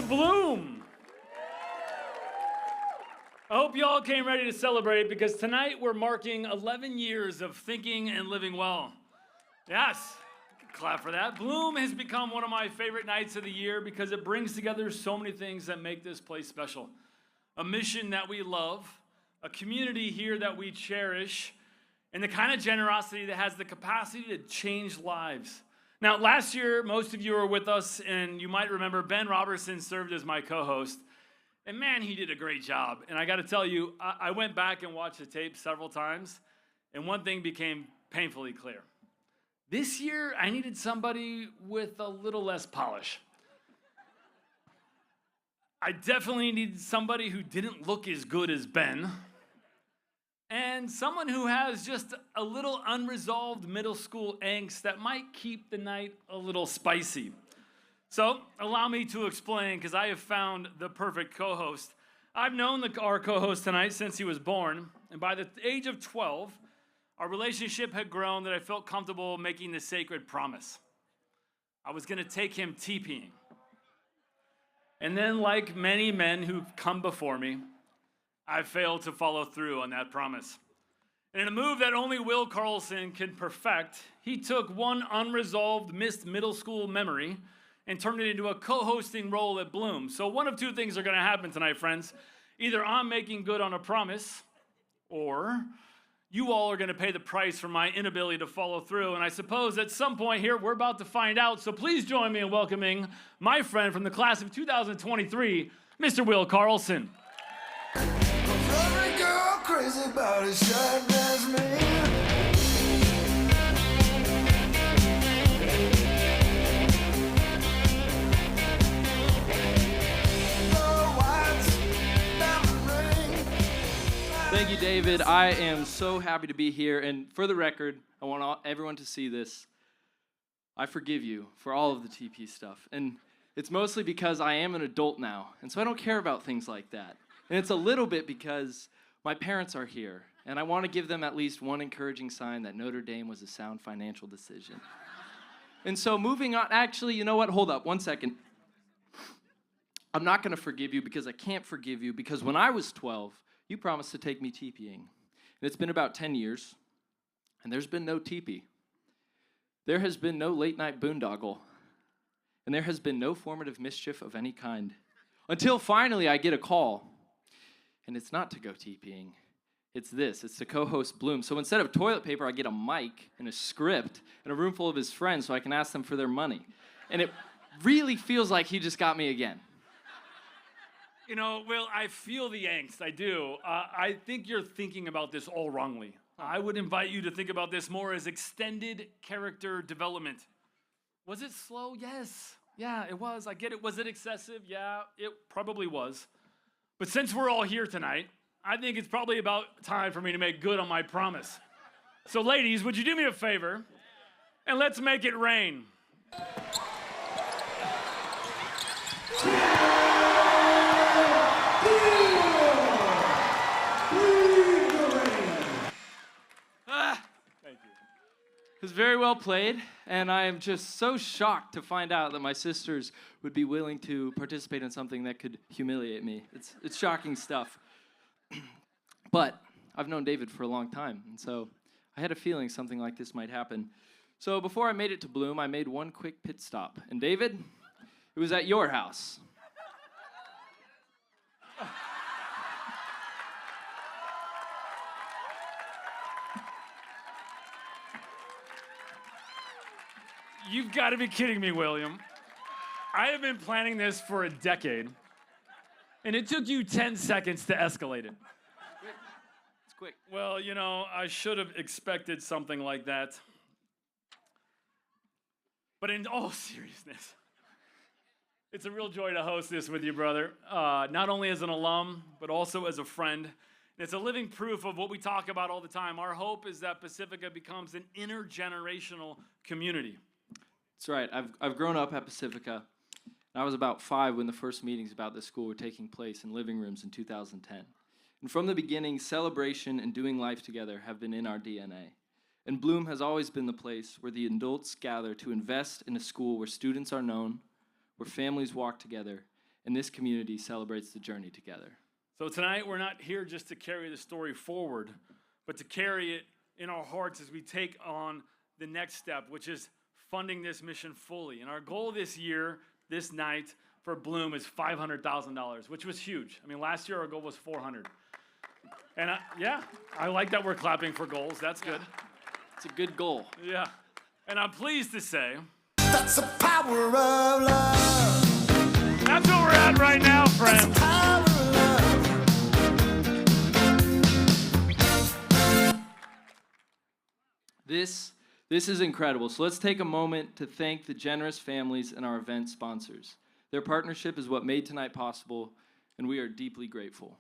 Bloom. I hope you all came ready to celebrate because tonight we're marking 11 years of thinking and living well. Yes, clap for that. Bloom has become one of my favorite nights of the year because it brings together so many things that make this place special. A mission that we love, a community here that we cherish, and the kind of generosity that has the capacity to change lives. Now, last year, most of you were with us, and you might remember Ben Robertson served as my co-host. And man, he did a great job. And I got to tell you, I went back and watched the tape several times, and one thing became painfully clear. This year, I needed somebody with a little less polish. I definitely needed somebody who didn't look as good as Ben, and someone who has just a little unresolved middle school angst that might keep the night a little spicy. So, allow me to explain, because I have found the perfect co-host. I've known our co-host tonight since he was born, and by the age of 12, our relationship had grown that I felt comfortable making the sacred promise. I was going to take him TPing. And then, like many men who've come before me, I failed to follow through on that promise. And in a move that only Will Carlson can perfect, he took one unresolved missed middle school memory and turned it into a co-hosting role at Bloom. So one of two things are going to happen tonight, friends. Either I'm making good on a promise, or you all are going to pay the price for my inability to follow through. And I suppose at some point here, we're about to find out. So please join me in welcoming my friend from the class of 2023, Mr. Will Carlson. Every girl crazy about his shine as me. Thank you, David. I am so happy to be here. And for the record, I want everyone to see this. I forgive you for all of the TP stuff. And it's mostly because I am an adult now. And so I don't care about things like that. And it's a little bit because my parents are here. And I want to give them at least one encouraging sign that Notre Dame was a sound financial decision. And so moving on, actually, you know what? Hold up 1 second. I'm not going to forgive you because I can't forgive you because when I was 12, you promised to take me TPing. And it's been about 10 years, and there's been no TP. There has been no late-night boondoggle, and there has been no formative mischief of any kind. Until finally I get a call, and it's not to go TPing. It's this. It's to co-host Bloom. So instead of toilet paper, I get a mic and a script and a room full of his friends so I can ask them for their money. And it really feels like he just got me again. You know, Will, I feel the angst, I do. I think you're thinking about this all wrongly. I would invite you to think about this more as extended character development. Was it slow? Yes. Yeah, it was. I get it. Was it excessive? Yeah, it probably was. But since we're all here tonight, I think it's probably about time for me to make good on my promise. So ladies, would you do me a favor? And let's make it rain. It was very well played, and I am just so shocked to find out that my sisters would be willing to participate in something that could humiliate me. It's shocking stuff. But I've known David for a long time, and so I had a feeling something like this might happen. So before I made it to Bloom, I made one quick pit stop. And David, it was at your house. You've got to be kidding me, William. I have been planning this for a decade, and it took you 10 seconds to escalate it. It's quick. Well, you know, I should have expected something like that. But in all seriousness, it's a real joy to host this with you, brother. Not only as an alum, but also as a friend. It's a living proof of what we talk about all the time. Our hope is that Pacifica becomes an intergenerational community. That's right. I've grown up at Pacifica. I was about 5 when the first meetings about this school were taking place in living rooms in 2010. And from the beginning, celebration and doing life together have been in our DNA. And Bloom has always been the place where the adults gather to invest in a school where students are known, where families walk together, and this community celebrates the journey together. So tonight, we're not here just to carry the story forward, but to carry it in our hearts as we take on the next step, which is funding this mission fully. And our goal this year, this night, for Bloom is $500,000, which was huge. I mean, last year our goal was $400,000. And I like that we're clapping for goals. That's good. It's a good goal. Yeah. And I'm pleased to say That's the power of love. that's where we're at right now, That's friends. the power of love. This is incredible. So let's take a moment to thank the generous families and our event sponsors. Their partnership is what made tonight possible, and we are deeply grateful.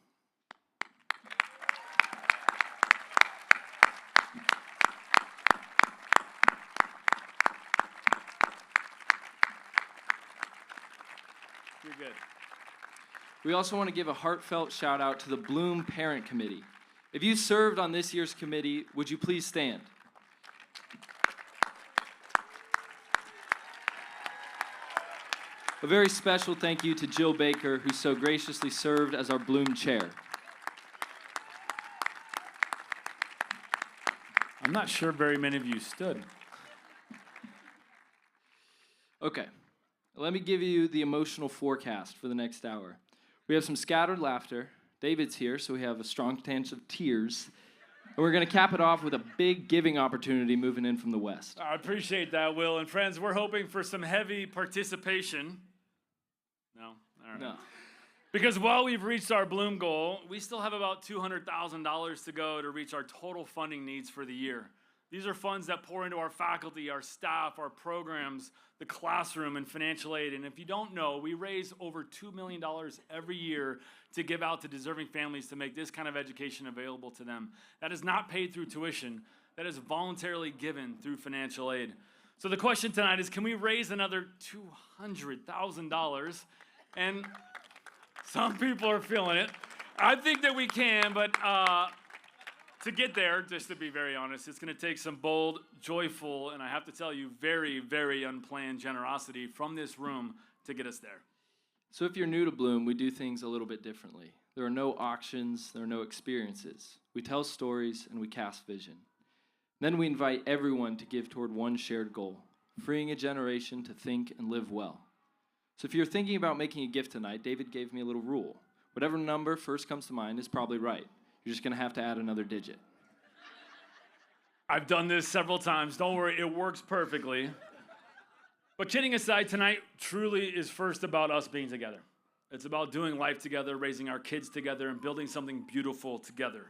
You're good. We also want to give a heartfelt shout out to the Bloom Parent Committee. If you served on this year's committee, would you please stand? A very special thank you to Jill Baker, who so graciously served as our Bloom chair. I'm not sure very many of you stood. Okay, let me give you the emotional forecast for the next hour. We have some scattered laughter. David's here, so we have a strong chance of tears. And we're going to cap it off with a big giving opportunity moving in from the west. I appreciate that, Will. And friends, we're hoping for some heavy participation. No? All right. No. Because while we've reached our Bloom goal, we still have about $200,000 to go to reach our total funding needs for the year. These are funds that pour into our faculty, our staff, our programs, the classroom, and financial aid. And if you don't know, we raise over $2 million every year to give out to deserving families to make this kind of education available to them. That is not paid through tuition. That is voluntarily given through financial aid. So the question tonight is, can we raise another $200,000? And some people are feeling it. I think that we can, but to get there, just to be very honest, it's going to take some bold, joyful, and I have to tell you, very, very unplanned generosity from this room to get us there. So if you're new to Bloom, we do things a little bit differently. There are no auctions, there are no experiences. We tell stories and we cast vision. Then we invite everyone to give toward one shared goal, freeing a generation to think and live well. So if you're thinking about making a gift tonight, David gave me a little rule. Whatever number first comes to mind is probably right. You're just going to have to add another digit. I've done this several times. Don't worry, it works perfectly. But kidding aside, tonight truly is first about us being together. It's about doing life together, raising our kids together, and building something beautiful together.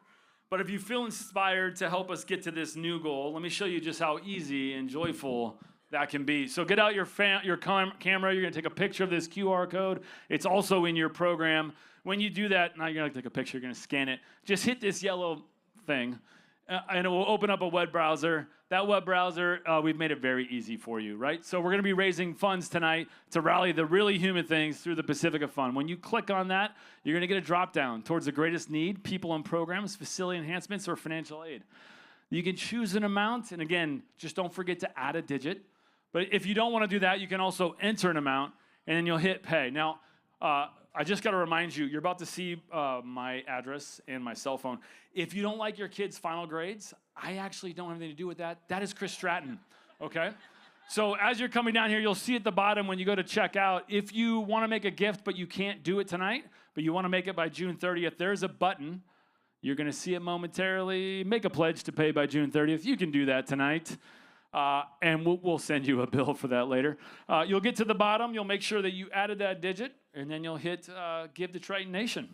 But if you feel inspired to help us get to this new goal, let me show you just how easy and joyful that can be. So get out your camera. You're going to take a picture of this QR code. It's also in your program. When you do that, now you're going to take a picture. You're going to scan it. Just hit this yellow thing, and it will open up a web browser. That web browser, we've made it very easy for you, right? So we're going to be raising funds tonight to rally the really human things through the Pacifica Fund. When you click on that, you're going to get a drop down towards the greatest need, people and programs, facility enhancements, or financial aid. You can choose an amount, and again, just don't forget to add a digit. But if you don't want to do that, you can also enter an amount, and then you'll hit pay. Now, I just got to remind you, you're about to see my address and my cell phone. If you don't like your kids' final grades, I actually don't have anything to do with that. That is Chris Stratton, okay? So as you're coming down here, you'll see at the bottom when you go to check out, if you want to make a gift but you can't do it tonight, but you want to make it by June 30th, there's a button. You're going to see it momentarily. Make a pledge to pay by June 30th. You can do that tonight. And we'll send you a bill for that later. You'll get to the bottom. You'll make sure that you added that digit, and then you'll hit Give to Triton Nation.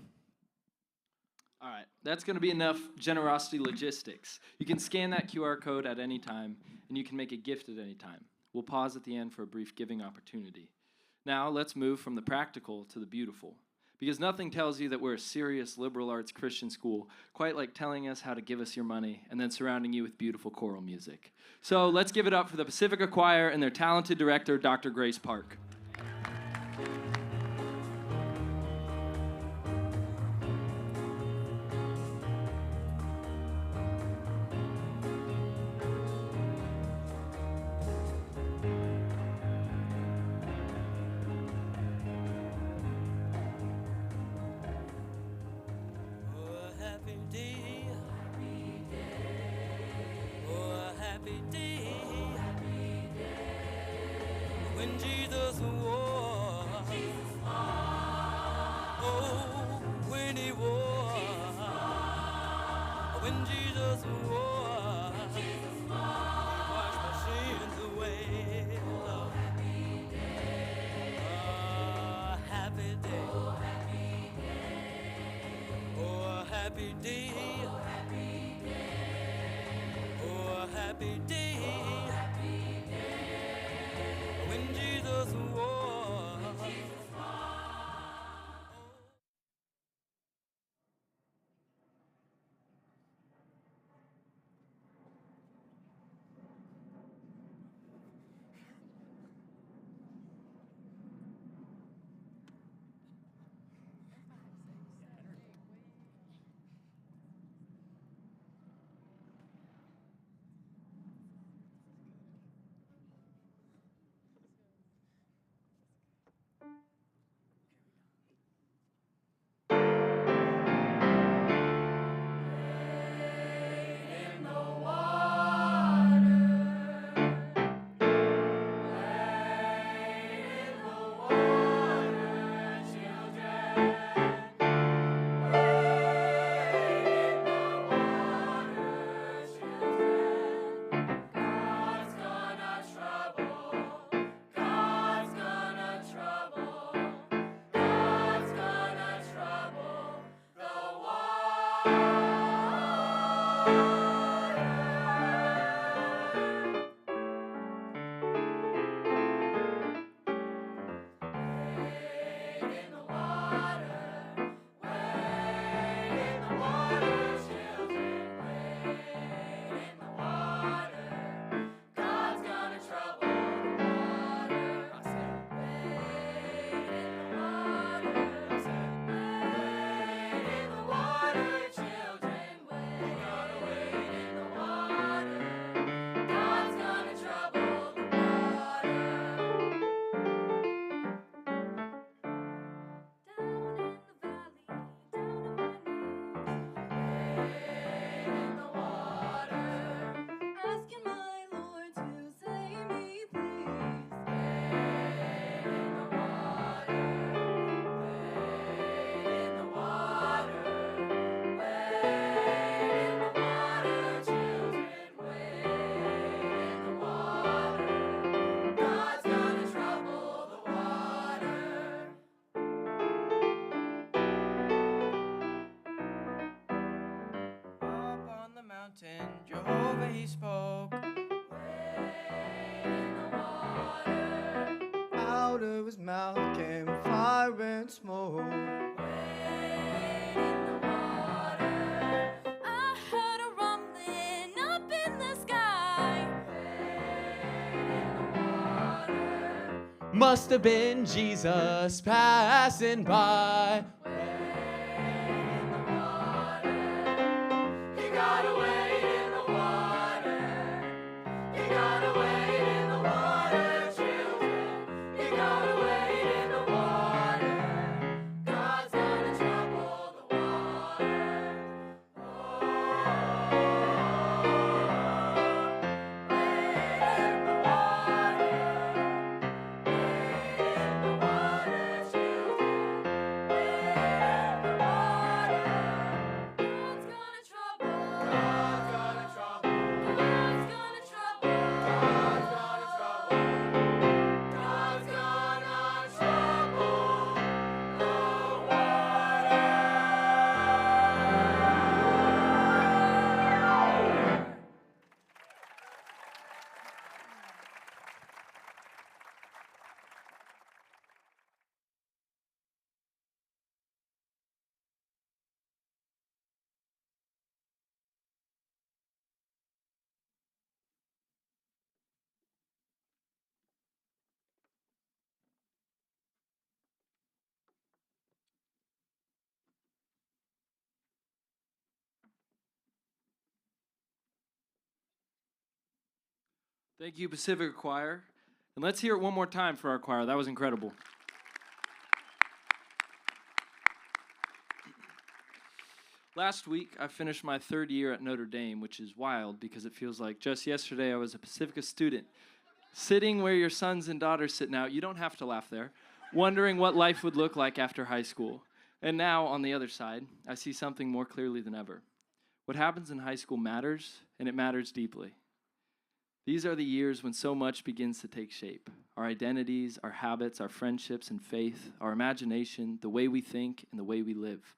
All right, that's going to be enough generosity logistics. You can scan that QR code at any time, and you can make a gift at any time. We'll pause at the end for a brief giving opportunity. Now, let's move from the practical to the beautiful. Because nothing tells you that we're a serious liberal arts Christian school quite like telling us how to give us your money and then surrounding you with beautiful choral music. So let's give it up for the Pacifica Choir and their talented director, Dr. Grace Park. when Jesus walked. Oh, when he walked. When Jesus walked. He washed my sins away. Oh, happy day. Oh, a happy day. Oh, a happy day. When Jesus walked. Jehovah he spoke. Out of his mouth came fire and smoke. I heard a rumbling up in the sky. Must have been Jesus passing by. Thank you, Pacifica Choir. And let's hear it one more time for our choir. That was incredible. Last week, I finished my third year at Notre Dame, which is wild because it feels like just yesterday I was a Pacifica student. Sitting where your sons and daughters sit now, you don't have to laugh there, wondering what life would look like after high school. And now, on the other side, I see something more clearly than ever. What happens in high school matters, and it matters deeply. These are the years when so much begins to take shape. Our identities, our habits, our friendships and faith, our imagination, the way we think, and the way we live.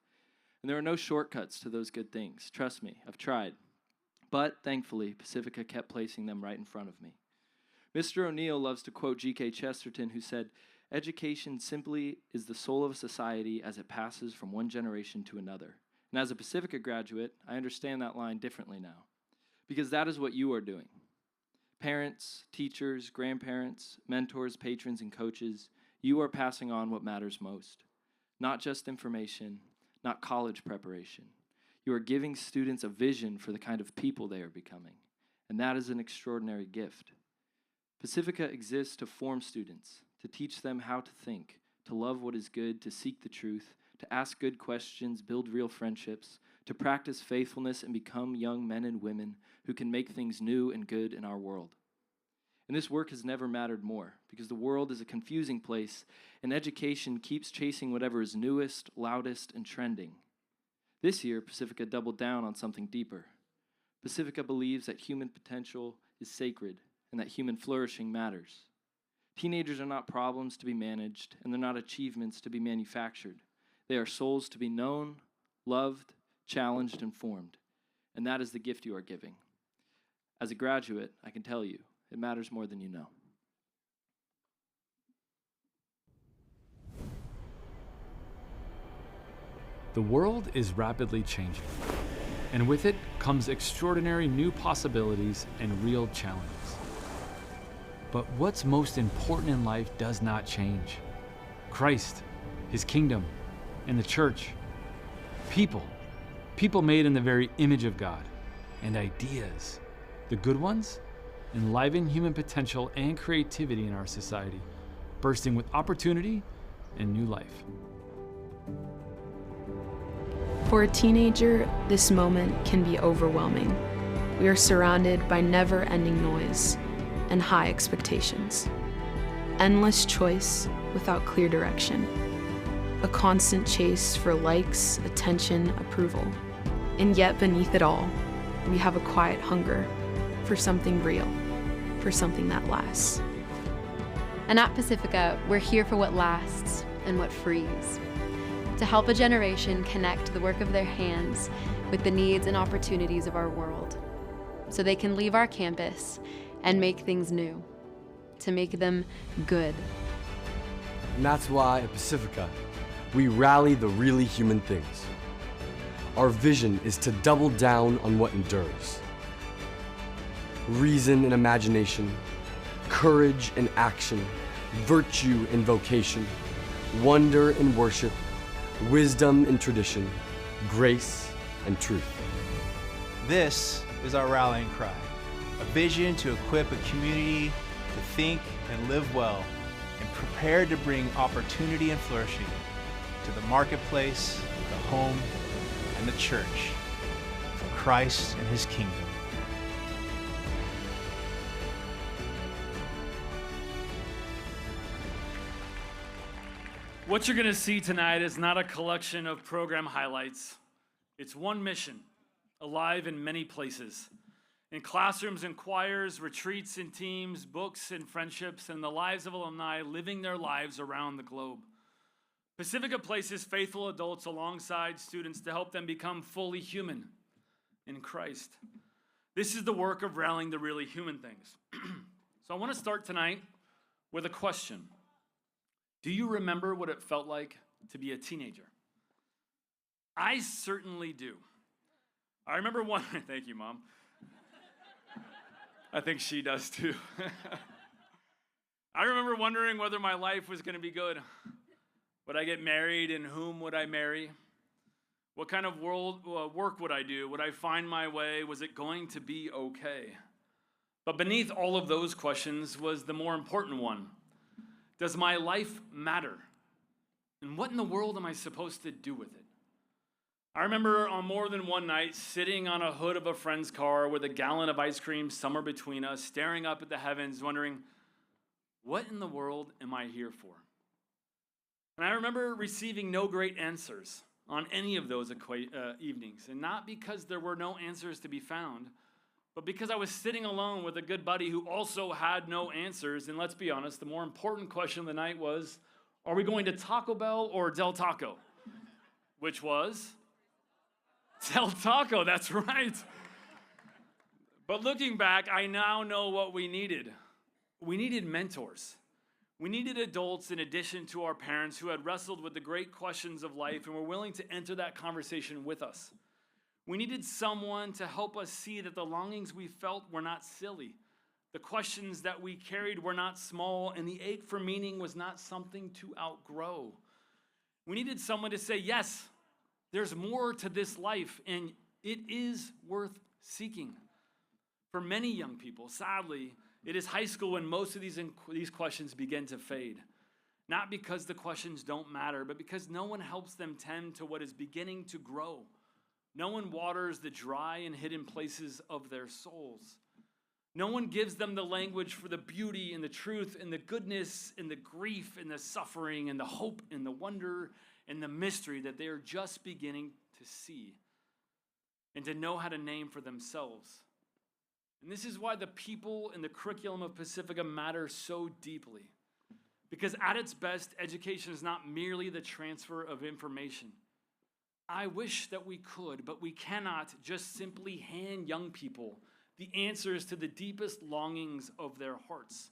And there are no shortcuts to those good things. Trust me, I've tried. But, thankfully, Pacifica kept placing them right in front of me. Mr. O'Neill loves to quote G.K. Chesterton, who said, "Education simply is the soul of a society as it passes from one generation to another." And as a Pacifica graduate, I understand that line differently now, because that is what you are doing. Parents, teachers, grandparents, mentors, patrons, and coaches, you are passing on what matters most. Not just information, not college preparation. You are giving students a vision for the kind of people they are becoming, and that is an extraordinary gift. Pacifica exists to form students, to teach them how to think, to love what is good, to seek the truth, to ask good questions, build real friendships, to practice faithfulness and become young men and women who can make things new and good in our world. And this work has never mattered more, because the world is a confusing place, and education keeps chasing whatever is newest, loudest, and trending. This year, Pacifica doubled down on something deeper. Pacifica believes that human potential is sacred, and that human flourishing matters. Teenagers are not problems to be managed, and they're not achievements to be manufactured. They are souls to be known, loved, challenged, and formed. And that is the gift you are giving. As a graduate, I can tell you, it matters more than you know. The world is rapidly changing, and with it comes extraordinary new possibilities and real challenges. But what's most important in life does not change. Christ, His kingdom, and the church. People made in the very image of God, and ideas. The good ones enliven human potential and creativity in our society, bursting with opportunity and new life. For a teenager, this moment can be overwhelming. We are surrounded by never-ending noise and high expectations. Endless choice without clear direction. A constant chase for likes, attention, approval. And yet beneath it all, we have a quiet hunger for something real, for something that lasts. And at Pacifica, we're here for what lasts and what frees. To help a generation connect the work of their hands with the needs and opportunities of our world, so they can leave our campus and make things new, to make them good. And that's why at Pacifica, we rally the really human things. Our vision is to double down on what endures. Reason and imagination, courage and action, virtue and vocation, wonder and worship, wisdom and tradition, grace and truth. This is our rallying cry, a vision to equip a community to think and live well and prepare to bring opportunity and flourishing to the marketplace, the home, and the church for Christ and His kingdom. What you're going to see tonight is not a collection of program highlights. It's one mission, alive in many places. In classrooms and choirs, retreats and teams, books and friendships, and the lives of alumni living their lives around the globe. Pacifica places faithful adults alongside students to help them become fully human in Christ. This is the work of rallying the really human things. So I want to start tonight with a question. Do you remember what it felt like to be a teenager? I certainly do. I remember one, thank you, Mom. I think she does too. I remember wondering whether my life was going to be good. Would I get married, and whom would I marry? What kind of work would I do? Would I find my way? Was it going to be okay? But beneath all of those questions was the more important one. Does my life matter? And what in the world am I supposed to do with it? I remember on more than one night sitting on a hood of a friend's car with a gallon of ice cream somewhere between us, staring up at the heavens, wondering, What in the world am I here for? And I remember receiving no great answers on any of those evenings, and not because there were no answers to be found, but because I was sitting alone with a good buddy who also had no answers. And let's be honest, the more important question of the night was, are we going to Taco Bell or Del Taco? Which was Del Taco, that's right. But looking back, I now know what we needed. We needed mentors. We needed adults in addition to our parents who had wrestled with the great questions of life and were willing to enter that conversation with us. We needed someone to help us see that the longings we felt were not silly. The questions that we carried were not small, and the ache for meaning was not something to outgrow. We needed someone to say, yes, there's more to this life, and it is worth seeking. For many young people, sadly, it is high school when most of these questions begin to fade. Not because the questions don't matter, but because no one helps them tend to what is beginning to grow. No one waters the dry and hidden places of their souls. No one gives them the language for the beauty and the truth and the goodness and the grief and the suffering and the hope and the wonder and the mystery that they are just beginning to see and to know how to name for themselves. And this is why the people in the curriculum of Pacifica matter so deeply. Because at its best, education is not merely the transfer of information. I wish that we could, but we cannot just simply hand young people the answers to the deepest longings of their hearts.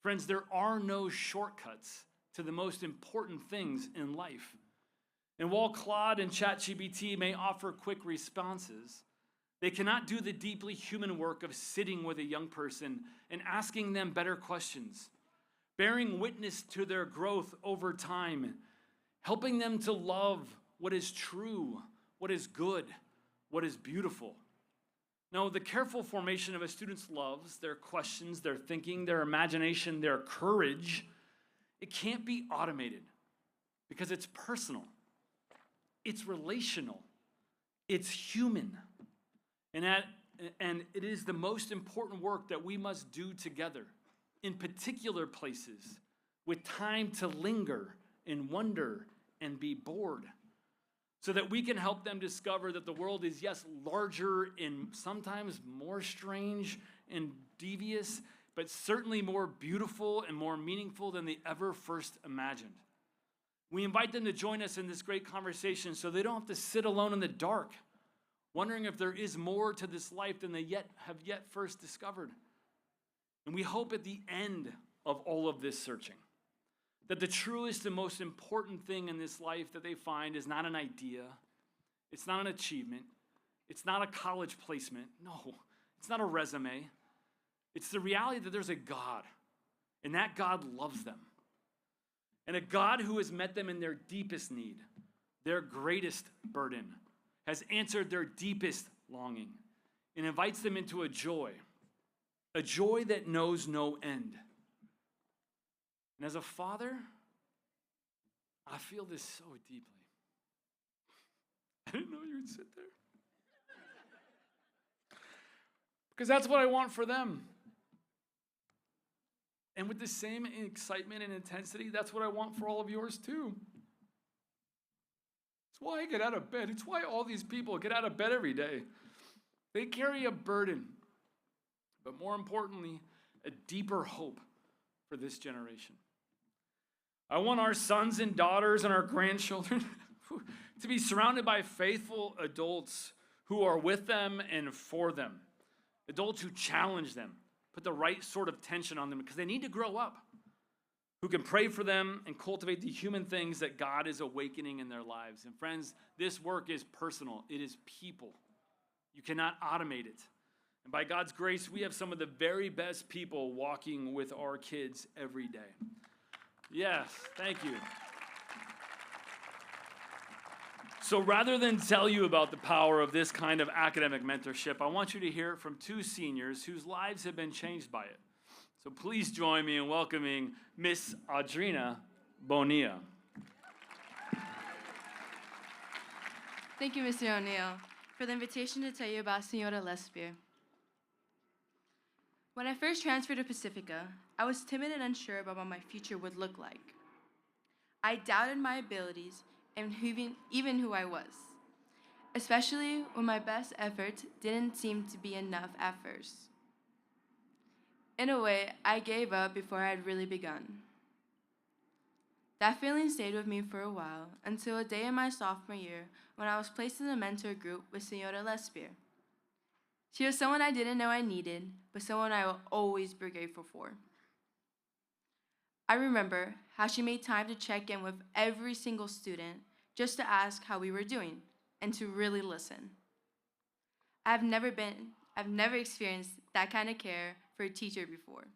Friends, there are no shortcuts to the most important things in life. And while Claude and ChatGPT may offer quick responses, they cannot do the deeply human work of sitting with a young person and asking them better questions, bearing witness to their growth over time, helping them to love what is true, what is good, what is beautiful. No, the careful formation of a student's loves, their questions, their thinking, their imagination, their courage, it can't be automated because it's personal, it's relational, it's human. And it is the most important work that we must do together in particular places with time to linger and wonder and be bored so that we can help them discover that the world is, yes, larger and sometimes more strange and devious, but certainly more beautiful and more meaningful than they ever first imagined. We invite them to join us in this great conversation so they don't have to sit alone in the dark, wondering if there is more to this life than they have first discovered. And we hope at the end of all of this searching that the truest and most important thing in this life that they find is not an idea, it's not an achievement, it's not a college placement, no, it's not a resume. It's the reality that there's a God, and that God loves them. And a God who has met them in their deepest need, their greatest burden, has answered their deepest longing, and invites them into a joy that knows no end. And as a father, I feel this so deeply. I didn't know you would sit there. Because that's what I want for them. And with the same excitement and intensity, that's what I want for all of yours too. It's why I get out of bed. It's why all these people get out of bed every day. They carry a burden, but more importantly, a deeper hope for this generation. I want our sons and daughters and our grandchildren to be surrounded by faithful adults who are with them and for them. Adults who challenge them, put the right sort of tension on them because they need to grow up. Who can pray for them and cultivate the human things that God is awakening in their lives. And friends, this work is personal. It is people. You cannot automate it. And by God's grace, we have some of the very best people walking with our kids every day. Yes, thank you. So rather than tell you about the power of this kind of academic mentorship, I want you to hear from two seniors whose lives have been changed by it. So please join me in welcoming Miss Audrina Bonilla. Thank you, Mr. O'Neill, for the invitation to tell you about Senora Lesbier. When I first transferred to Pacifica, I was timid and unsure about what my future would look like. I doubted my abilities and even who I was, especially when my best efforts didn't seem to be enough at first. In a way, I gave up before I had really begun. That feeling stayed with me for a while until a day in my sophomore year when I was placed in a mentor group with Senora Lespier. She was someone I didn't know I needed, but someone I will always be grateful for. I remember how she made time to check in with every single student just to ask how we were doing and to really listen. I've never experienced that kind of care for a teacher before.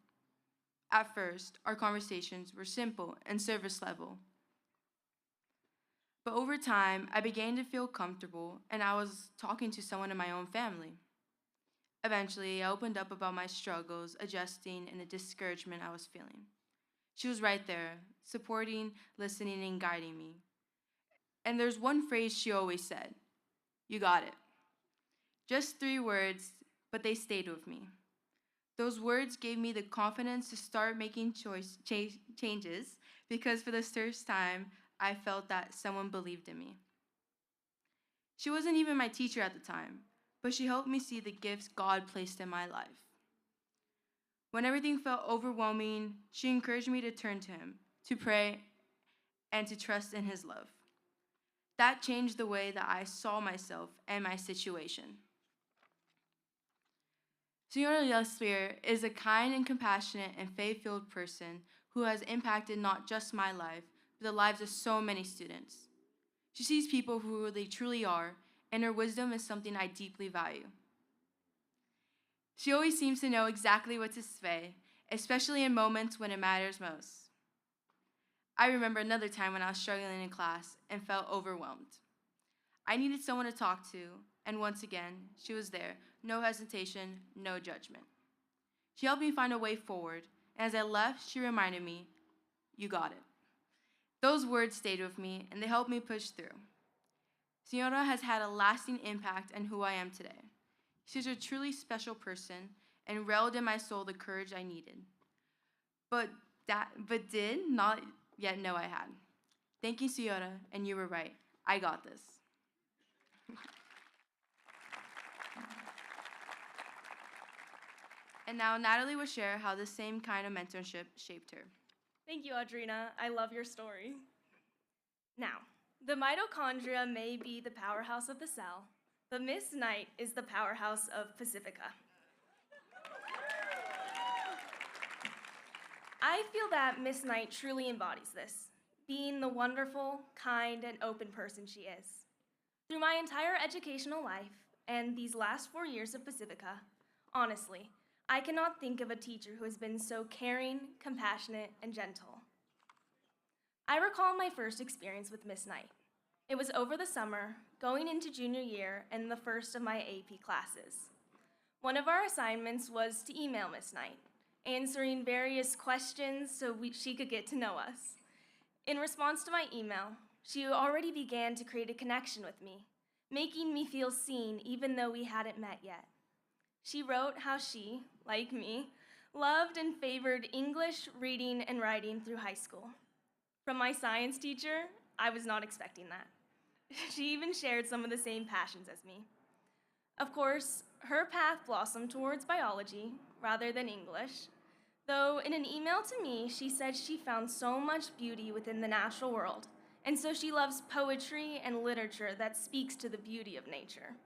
At first, our conversations were simple and service level. But over time, I began to feel comfortable and I was talking to someone in my own family. Eventually, I opened up about my struggles, adjusting, and the discouragement I was feeling. She was right there, supporting, listening, and guiding me. And there's one phrase she always said, "You got it." Just 3 words, but they stayed with me. Those words gave me the confidence to start making changes because for the first time, I felt that someone believed in me. She wasn't even my teacher at the time, but she helped me see the gifts God placed in my life. When everything felt overwhelming, she encouraged me to turn to Him, to pray, and to trust in His love. That changed the way that I saw myself and my situation. Senora Lespier is a kind and compassionate and faith-filled person who has impacted not just my life, but the lives of so many students. She sees people for who they truly are, and her wisdom is something I deeply value. She always seems to know exactly what to say, especially in moments when it matters most. I remember another time when I was struggling in class and felt overwhelmed. I needed someone to talk to, and once again, she was there, no hesitation, no judgment. She helped me find a way forward, and as I left, she reminded me, "You got it." Those words stayed with me, and they helped me push through. Senora has had a lasting impact on who I am today. She's a truly special person and railed in my soul the courage I needed, but did not yet know I had. Thank you, Senora, and you were right. I got this. And now Natalie will share how this same kind of mentorship shaped her. Thank you, Audrina. I love your story. Now, the mitochondria may be the powerhouse of the cell, but Miss Knight is the powerhouse of Pacifica. I feel that Miss Knight truly embodies this, being the wonderful, kind, and open person she is. Through my entire educational life and these last 4 years of Pacifica, honestly, I cannot think of a teacher who has been so caring, compassionate, and gentle. I recall my first experience with Miss Knight. It was over the summer, going into junior year and the first of my AP classes. One of our assignments was to email Miss Knight, answering various questions so she could get to know us. In response to my email, she already began to create a connection with me, making me feel seen even though we hadn't met yet. She wrote how she, like me, loved and favored English, reading, and writing through high school. From my science teacher, I was not expecting that. She even shared some of the same passions as me. Of course, her path blossomed towards biology rather than English, though in an email to me, she said she found so much beauty within the natural world, and so she loves poetry and literature that speaks to the beauty of nature.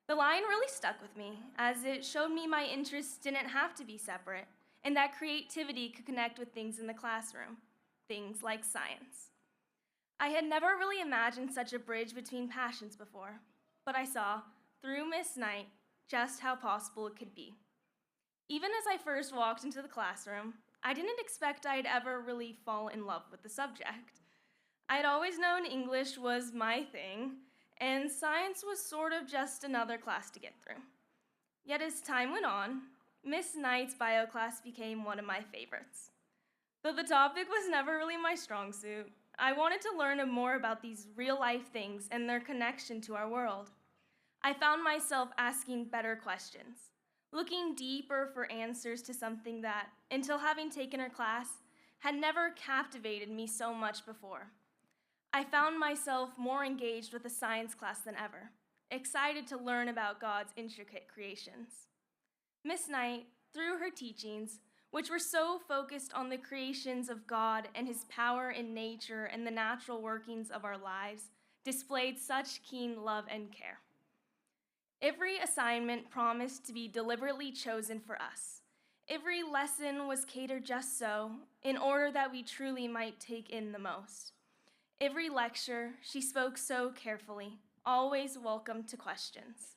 The line really stuck with me, as it showed me my interests didn't have to be separate, and that creativity could connect with things in the classroom, things like science. I had never really imagined such a bridge between passions before, but I saw, through Miss Knight, just how possible it could be. Even as I first walked into the classroom, I didn't expect I'd ever really fall in love with the subject. I'd always known English was my thing, and science was sort of just another class to get through. Yet as time went on, Miss Knight's bio class became one of my favorites. Though the topic was never really my strong suit, I wanted to learn more about these real-life things and their connection to our world. I found myself asking better questions, looking deeper for answers to something that, until having taken her class, had never captivated me so much before. I found myself more engaged with the science class than ever, excited to learn about God's intricate creations. Miss Knight, through her teachings, which were so focused on the creations of God and his power in nature and the natural workings of our lives, displayed such keen love and care. Every assignment promised to be deliberately chosen for us. Every lesson was catered just so, in order that we truly might take in the most. Every lecture, she spoke so carefully, always welcome to questions.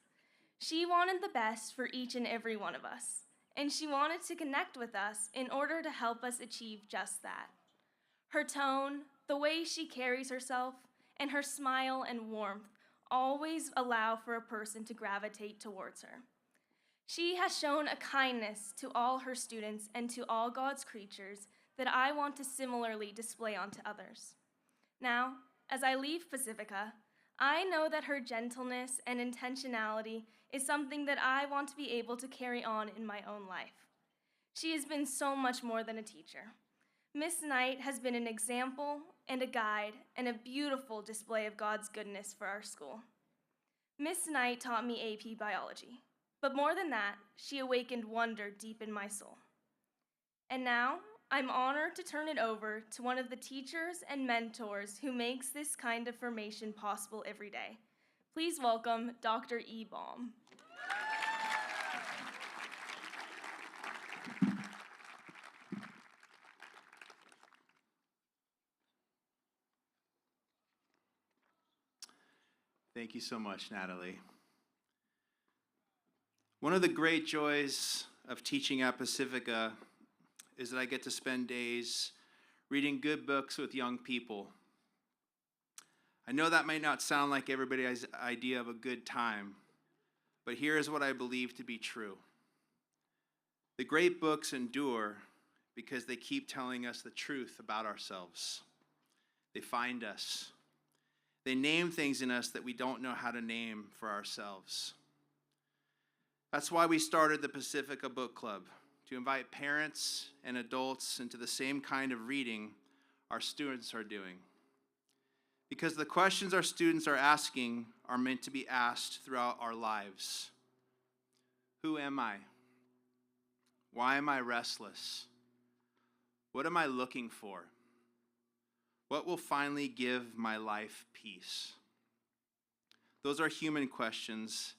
She wanted the best for each and every one of us, and she wanted to connect with us in order to help us achieve just that. Her tone, the way she carries herself, and her smile and warmth always allow for a person to gravitate towards her. She has shown a kindness to all her students and to all God's creatures that I want to similarly display onto others. Now, as I leave Pacifica, I know that her gentleness and intentionality is something that I want to be able to carry on in my own life. She has been so much more than a teacher. Miss Knight has been an example and a guide and a beautiful display of God's goodness for our school. Miss Knight taught me AP Biology, but more than that, she awakened wonder deep in my soul. And now, I'm honored to turn it over to one of the teachers and mentors who makes this kind of formation possible every day. Please welcome Dr. E. Baum. Thank you so much, Natalie. One of the great joys of teaching at Pacifica is that I get to spend days reading good books with young people. I know that might not sound like everybody's idea of a good time, but here is what I believe to be true. The great books endure because they keep telling us the truth about ourselves. They find us. They name things in us that we don't know how to name for ourselves. That's why we started the Pacifica Book Club, to invite parents and adults into the same kind of reading our students are doing. Because the questions our students are asking are meant to be asked throughout our lives. Who am I? Why am I restless? What am I looking for? What will finally give my life peace? Those are human questions,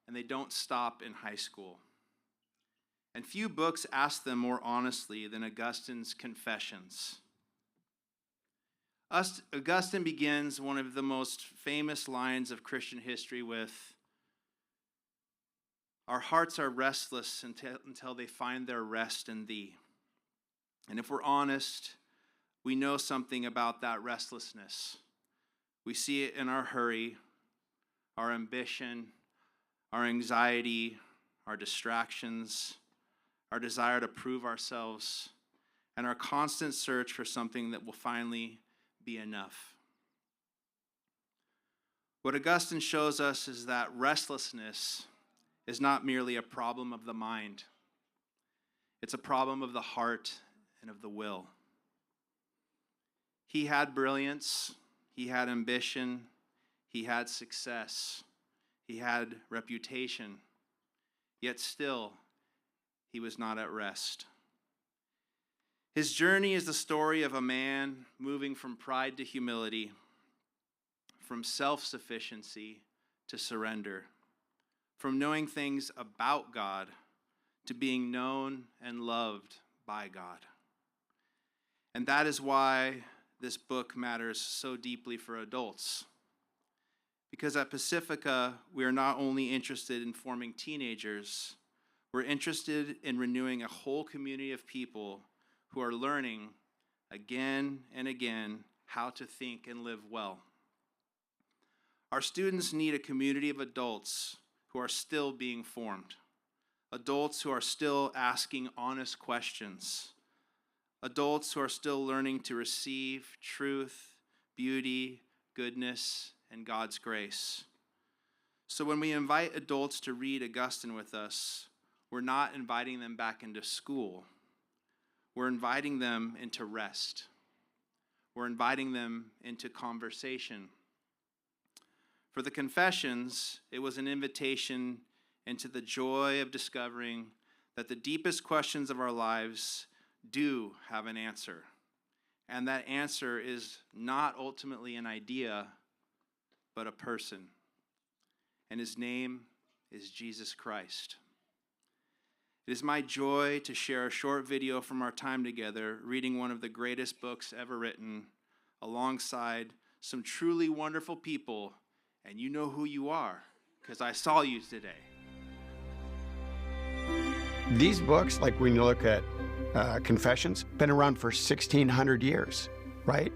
and they don't stop in high school. And few books ask them more honestly than Augustine's Confessions. Augustine begins one of the most famous lines of Christian history with, "Our hearts are restless until they find their rest in thee." And if we're honest, we know something about that restlessness. We see it in our hurry, our ambition, our anxiety, our distractions, our desire to prove ourselves, and our constant search for something that will finally be enough. What Augustine shows us is that restlessness is not merely a problem of the mind. It's a problem of the heart and of the will. He had brilliance, he had ambition, he had success, he had reputation, yet still, he was not at rest. His journey is the story of a man moving from pride to humility, from self-sufficiency to surrender, from knowing things about God to being known and loved by God. And that is why this book matters so deeply for adults. Because at Pacifica, we are not only interested in forming teenagers, we're interested in renewing a whole community of people who are learning again and again how to think and live well. Our students need a community of adults who are still being formed, adults who are still asking honest questions, adults who are still learning to receive truth, beauty, goodness, and God's grace. So when we invite adults to read Augustine with us, we're not inviting them back into school. We're inviting them into rest. We're inviting them into conversation. For the confessions, it was an invitation into the joy of discovering that the deepest questions of our lives do have an answer. And that answer is not ultimately an idea, but a person. And his name is Jesus Christ. It is my joy to share a short video from our time together, reading one of the greatest books ever written, alongside some truly wonderful people, and you know who you are, because I saw you today. These books, like when you look at Confessions, been around for 1,600 years, right?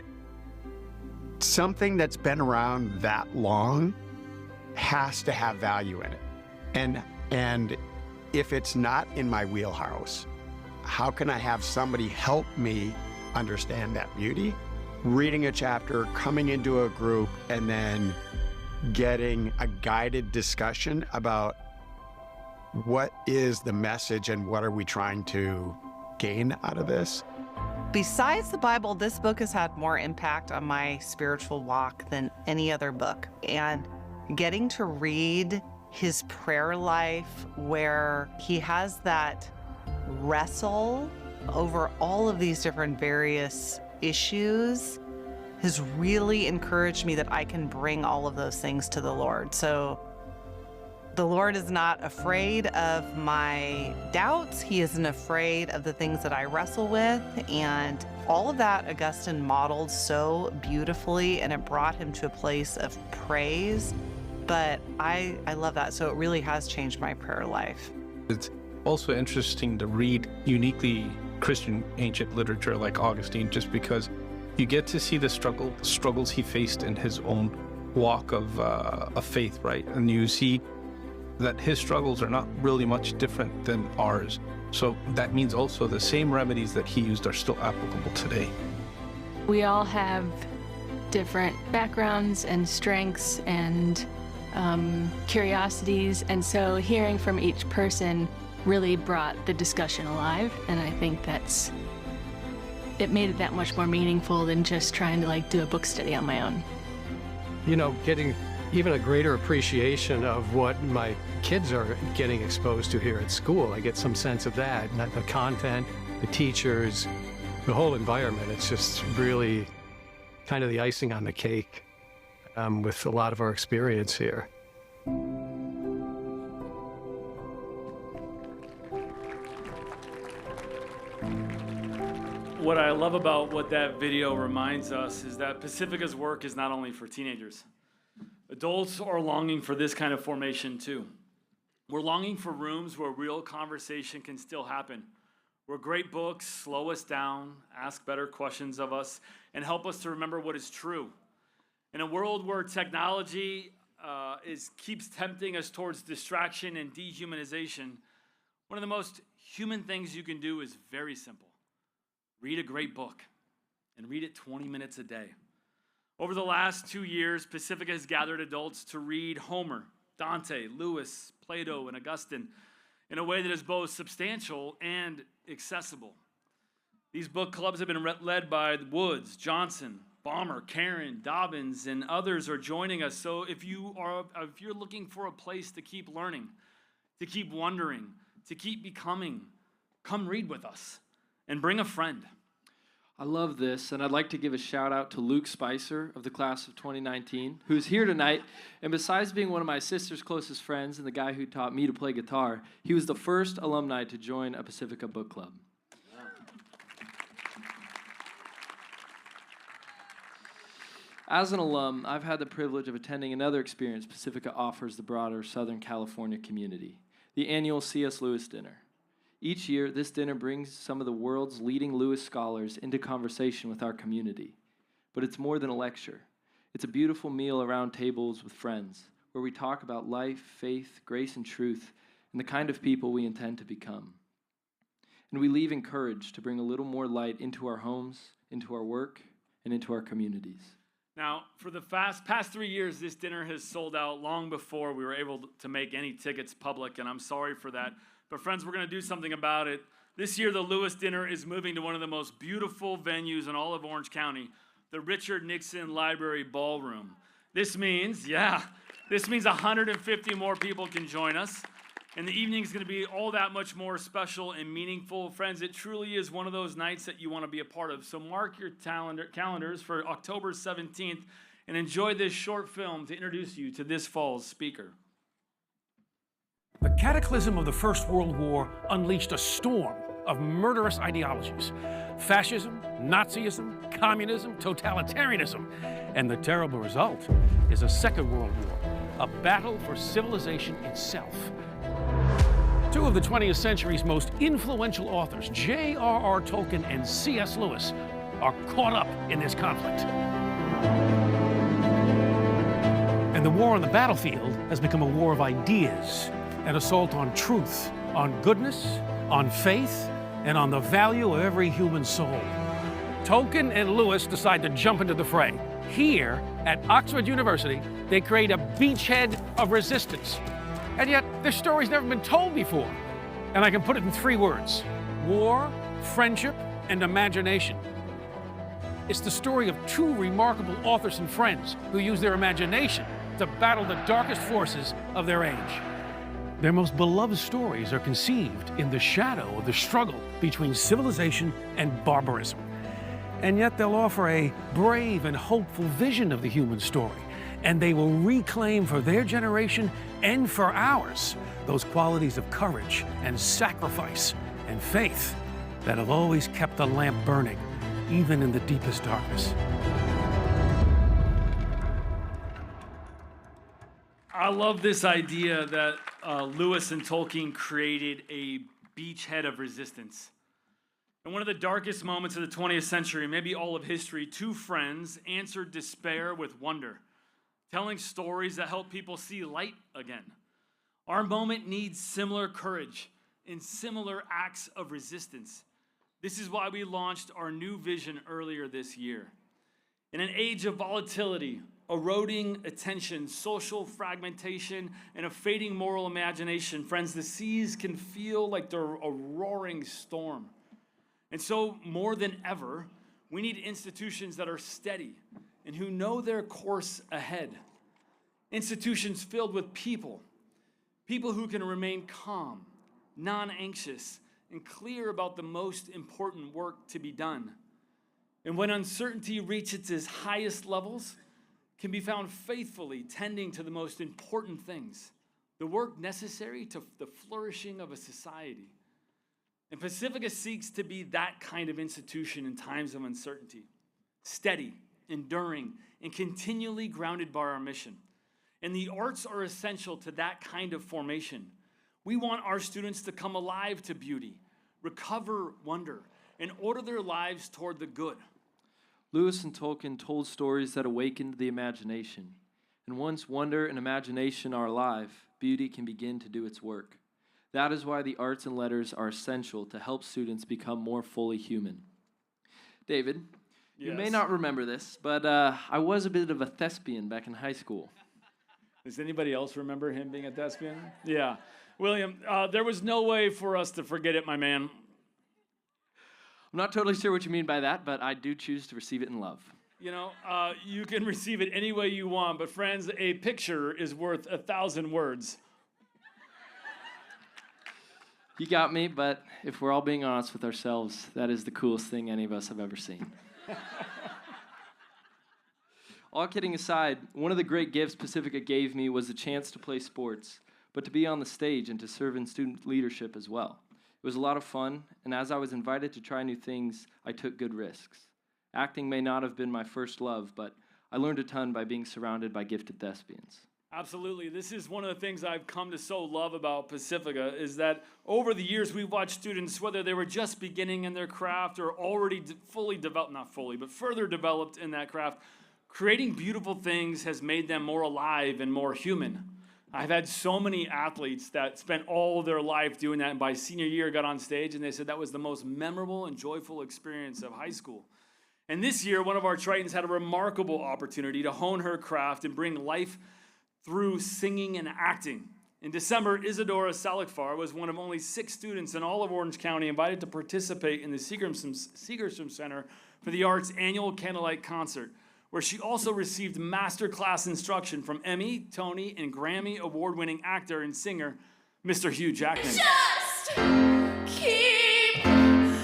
Something that's been around that long has to have value in it. And if it's not in my wheelhouse, how can I have somebody help me understand that beauty? Reading a chapter, coming into a group, and then getting a guided discussion about what is the message and what are we trying to gain out of this. Besides the Bible, this book has had more impact on my spiritual walk than any other book. And getting to read his prayer life, where he has that wrestle over all of these different various issues, has really encouraged me that I can bring all of those things to the Lord. So the Lord is not afraid of my doubts. He isn't afraid of the things that I wrestle with. And all of that Augustine modeled so beautifully, and it brought him to a place of praise. But I love that. So it really has changed my prayer life. It's also interesting to read uniquely Christian ancient literature like Augustine, just because you get to see the struggles he faced in his own walk of faith, right? And you see that his struggles are not really much different than ours. So that means also the same remedies that he used are still applicable today. We all have different backgrounds and strengths and curiosities, and so hearing from each person really brought the discussion alive, and I think it made it that much more meaningful than just trying to do a book study on my own. You know, getting even a greater appreciation of what my kids are getting exposed to here at school. I get some sense of that, not the content, the teachers, the whole environment. It's just really kind of the icing on the cake with a lot of our experience here. What I love about what that video reminds us is that Pacifica's work is not only for teenagers. Adults are longing for this kind of formation too. We're longing for rooms where real conversation can still happen, where great books slow us down, ask better questions of us, and help us to remember what is true. In a world where technology keeps tempting us towards distraction and dehumanization, one of the most human things you can do is very simple. Read a great book, and read it 20 minutes a day. Over the last 2 years, Pacifica has gathered adults to read Homer, Dante, Lewis, Plato, and Augustine in a way that is both substantial and accessible. These book clubs have been led by Woods, Johnson, Balmer, Caron, Dobbins, and others are joining us. So if you're looking for a place to keep learning, to keep wondering, to keep becoming, come read with us and bring a friend. I love this, and I'd like to give a shout out to Luke Spicer of the class of 2019, who's here tonight. And besides being one of my sister's closest friends and the guy who taught me to play guitar, he was the first alumni to join a Pacifica book club. As an alum, I've had the privilege of attending another experience Pacifica offers the broader Southern California community, the annual C.S. Lewis Dinner. Each year, this dinner brings some of the world's leading Lewis scholars into conversation with our community. But it's more than a lecture. It's a beautiful meal around tables with friends, where we talk about life, faith, grace, and truth, and the kind of people we intend to become. And we leave encouraged to bring a little more light into our homes, into our work, and into our communities. Now, for the past 3 years, this dinner has sold out long before we were able to make any tickets public, and I'm sorry for that. But friends, we're going to do something about it. This year, the Lewis Dinner is moving to one of the most beautiful venues in all of Orange County, the Richard Nixon Library Ballroom. This means 150 more people can join us. And the evening is going to be all that much more special and meaningful. Friends, it truly is one of those nights that you want to be a part of. So mark your calendars for October 17th and enjoy this short film to introduce you to this fall's speaker. The cataclysm of the First World War unleashed a storm of murderous ideologies. Fascism, Nazism, communism, totalitarianism. And the terrible result is a Second World War, a battle for civilization itself. Two of the 20th century's most influential authors, J.R.R. Tolkien and C.S. Lewis, are caught up in this conflict. And the war on the battlefield has become a war of ideas, an assault on truth, on goodness, on faith, and on the value of every human soul. Tolkien and Lewis decide to jump into the fray. Here, at Oxford University, they create a beachhead of resistance. And yet, this story's never been told before. And I can put it in 3 words: war, friendship, and imagination. It's the story of 2 remarkable authors and friends who use their imagination to battle the darkest forces of their age. Their most beloved stories are conceived in the shadow of the struggle between civilization and barbarism. And yet they'll offer a brave and hopeful vision of the human story, and they will reclaim for their generation and for ours those qualities of courage and sacrifice and faith that have always kept the lamp burning, even in the deepest darkness. I love this idea that Lewis and Tolkien created a beachhead of resistance. In one of the darkest moments of the 20th century, maybe all of history, 2 friends answered despair with wonder, telling stories that help people see light again. Our moment needs similar courage and similar acts of resistance. This is why we launched our new vision earlier this year. In an age of volatility, eroding attention, social fragmentation, and a fading moral imagination, friends, the seas can feel like they're a roaring storm. And so, more than ever, we need institutions that are steady and who know their course ahead. Institutions filled with people who can remain calm, non-anxious, and clear about the most important work to be done. And when uncertainty reaches its highest levels, can be found faithfully tending to the most important things, the work necessary to the flourishing of a society. And Pacifica seeks to be that kind of institution in times of uncertainty, steady, enduring, and continually grounded by our mission. And the arts are essential to that kind of formation. We want our students to come alive to beauty, recover wonder, and order their lives toward the good. Lewis and Tolkien told stories that awakened the imagination. And once wonder and imagination are alive, beauty can begin to do its work. That is why the arts and letters are essential to help students become more fully human. David, you may not remember this, but I was a bit of a thespian back in high school. Does anybody else remember him being a thespian? Yeah. William, there was no way for us to forget it, my man. I'm not totally sure what you mean by that, but I do choose to receive it in love. You know, you can receive it any way you want, but friends, a picture is worth 1,000 words. You got me, but if we're all being honest with ourselves, that is the coolest thing any of us have ever seen. All kidding aside, one of the great gifts Pacifica gave me was the chance to play sports, but to be on the stage and to serve in student leadership as well. It was a lot of fun, and as I was invited to try new things, I took good risks. Acting may not have been my first love, but I learned a ton by being surrounded by gifted thespians. Absolutely. This is one of the things I've come to so love about Pacifica, is that over the years we've watched students, whether they were just beginning in their craft or already fully developed, not fully, but further developed in that craft, creating beautiful things has made them more alive and more human. I've had so many athletes that spent all their life doing that, and by senior year got on stage and they said that was the most memorable and joyful experience of high school. And this year, one of our Tritons had a remarkable opportunity to hone her craft and bring life through singing and acting. In December, Isadora Salekfard was one of only 6 students in all of Orange County invited to participate in the Segerstrom Center for the Arts annual Candlelight Concert, where she also received masterclass instruction from Emmy, Tony, and Grammy award-winning actor and singer, Mr. Hugh Jackman. Just keep moving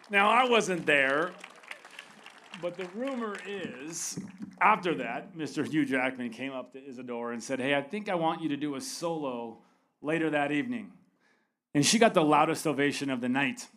Now, I wasn't there, but the rumor is, after that, Mr. Hugh Jackman came up to Isadora and said, hey, I think I want you to do a solo later that evening. And she got the loudest ovation of the night.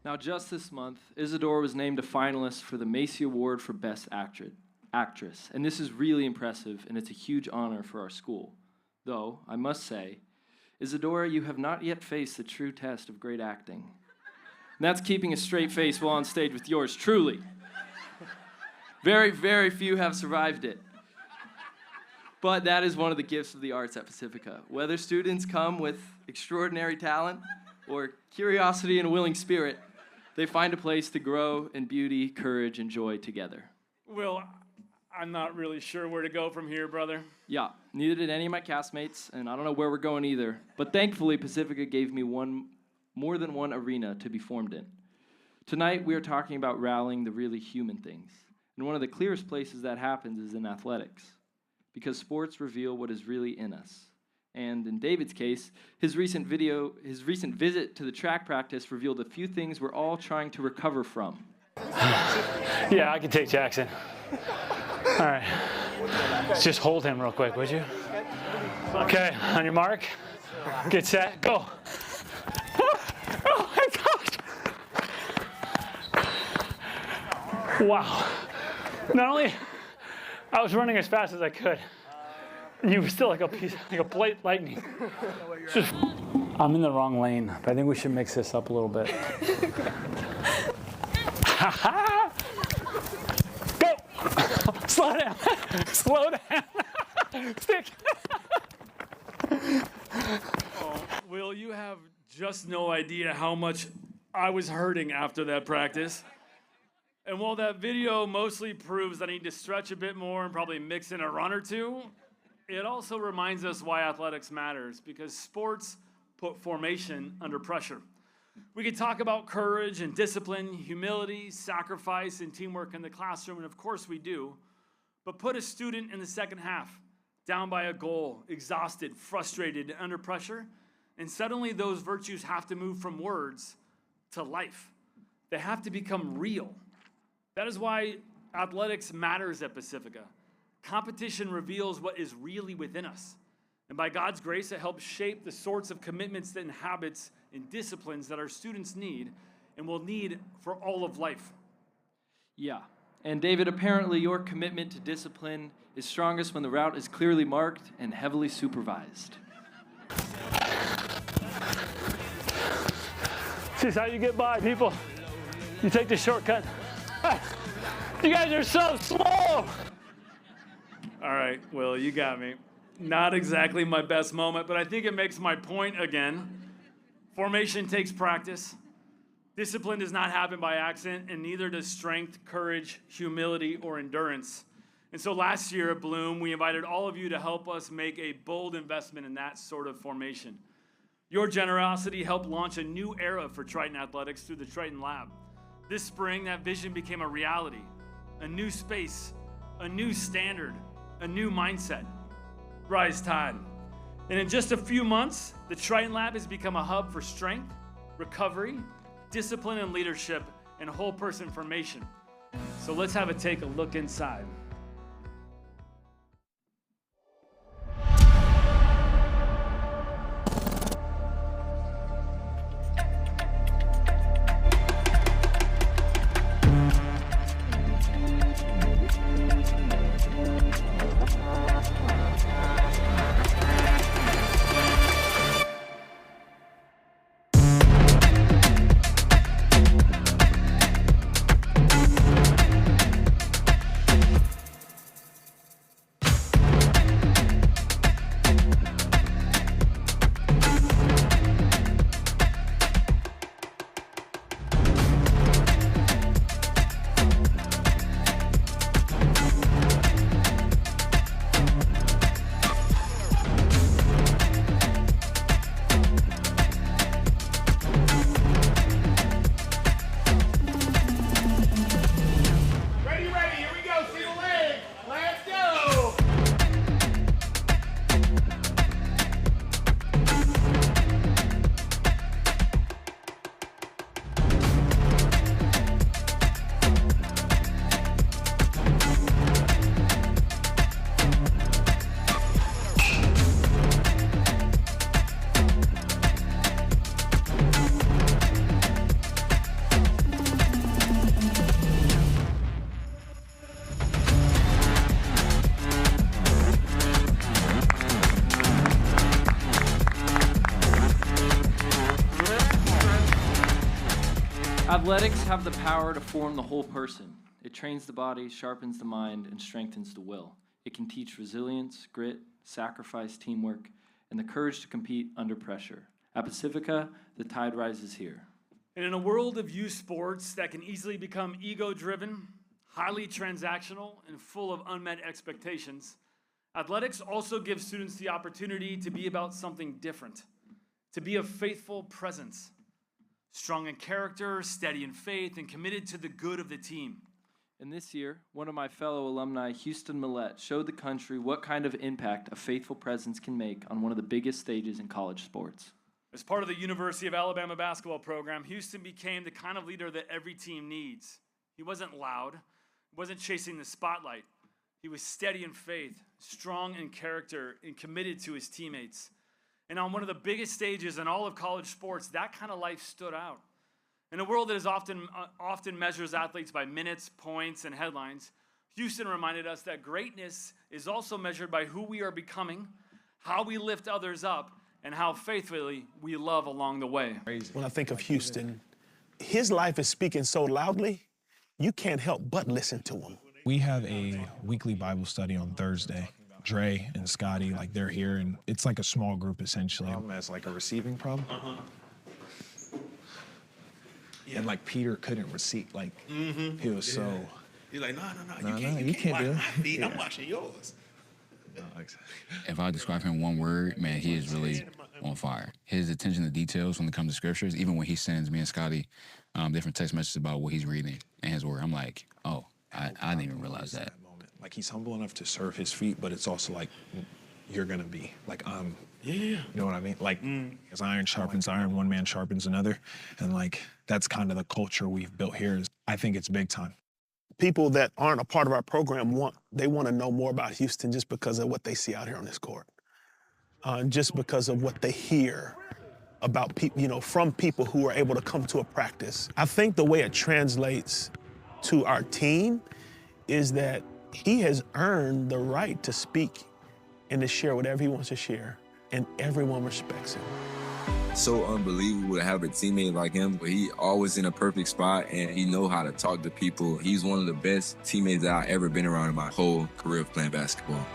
Now, just this month, Isadora was named a finalist for the Macy Award for Best Actress. And this is really impressive, and it's a huge honor for our school. Though, I must say, Isadora, you have not yet faced the true test of great acting. And that's keeping a straight face while on stage with yours truly. Very, very few have survived it. But that is one of the gifts of the arts at Pacifica. Whether students come with extraordinary talent or curiosity and a willing spirit, they find a place to grow in beauty, courage, and joy together. Well, I'm not really sure where to go from here, brother. Yeah, neither did any of my castmates, and I don't know where we're going either. But thankfully, Pacifica gave me more than one arena to be formed in. Tonight, we are talking about rallying the really human things. And one of the clearest places that happens is in athletics, because sports reveal what is really in us. And in David's case, his recent visit to the track practice revealed a few things we're all trying to recover from. Yeah, I can take Jackson. All right. Let's just hold him real quick, would you? Okay, on your mark, get set, go. Oh my gosh! Wow. Not only I was running as fast as I could, you were still like a blade lightning. I'm in the wrong lane, but I think we should mix this up a little bit. Go! Slow down. Slow down. Stick. Will, you have just no idea how much I was hurting after that practice. And while that video mostly proves that I need to stretch a bit more and probably mix in a run or two, it also reminds us why athletics matters, because sports put formation under pressure. We could talk about courage and discipline, humility, sacrifice, and teamwork in the classroom, and of course we do. But put a student in the second half, down by a goal, exhausted, frustrated, and under pressure, and suddenly those virtues have to move from words to life. They have to become real. That is why athletics matters at Pacifica. Competition reveals what is really within us. And by God's grace, it helps shape the sorts of commitments and habits and disciplines that our students need and will need for all of life. Yeah. And David, apparently your commitment to discipline is strongest when the route is clearly marked and heavily supervised. This is how you get by, people. You take the shortcut. You guys are so slow. All right, Will, you got me. Not exactly my best moment, but I think it makes my point again. Formation takes practice. Discipline does not happen by accident, and neither does strength, courage, humility, or endurance. And so last year at Bloom, we invited all of you to help us make a bold investment in that sort of formation. Your generosity helped launch a new era for Triton Athletics through the Triton Lab. This spring, that vision became a reality, a new space, a new standard, a new mindset. Rise Tide. And in just a few months, the Triton Lab has become a hub for strength, recovery, discipline and leadership, and whole person formation. So let's take a look inside. Athletics have the power to form the whole person. It trains the body, sharpens the mind, and strengthens the will. It can teach resilience, grit, sacrifice, teamwork, and the courage to compete under pressure. At Pacifica, the tide rises here. And in a world of youth sports that can easily become ego-driven, highly transactional, and full of unmet expectations, athletics also gives students the opportunity to be about something different, to be a faithful presence, strong in character, steady in faith, and committed to the good of the team. And this year, one of my fellow alumni, Houston Millette, showed the country what kind of impact a faithful presence can make on one of the biggest stages in college sports. As part of the University of Alabama basketball program, Houston became the kind of leader that every team needs. He wasn't loud, he wasn't chasing the spotlight. He was steady in faith, strong in character, and committed to his teammates. And on one of the biggest stages in all of college sports, that kind of life stood out. In a world that is often measures athletes by minutes, points, and headlines, Houston reminded us that greatness is also measured by who we are becoming, how we lift others up, and how faithfully we love along the way. When I think of Houston, his life is speaking so loudly, you can't help but listen to him. We have a weekly Bible study on Thursday. Dre and Scotty, like they're here, and it's like a small group essentially. As like a receiving problem. Yeah. And like Peter couldn't receive, like he was so. You're like, no, you can't do it. My feet, I'm watching yours. If I describe him in one word, man, he is really on fire. His attention to details when it comes to scriptures, even when he sends me and Scotty different text messages about what he's reading and his word, I'm like, oh, I didn't even realize that. Like he's humble enough to serve his feet, but it's also like you're gonna be like you know what I mean? Like as iron sharpens iron, one man sharpens another, and like that's kind of the culture we've built here. I think it's big time. People that aren't a part of our program want to know more about Houston just because of what they see out here on this court, just because of what they hear about people, from people who are able to come to a practice. I think the way it translates to our team is that he has earned the right to speak and to share whatever he wants to share, and everyone respects him. So unbelievable to have a teammate like him, but he always in a perfect spot and he know how to talk to people. He's one of the best teammates that I've ever been around in my whole career of playing basketball.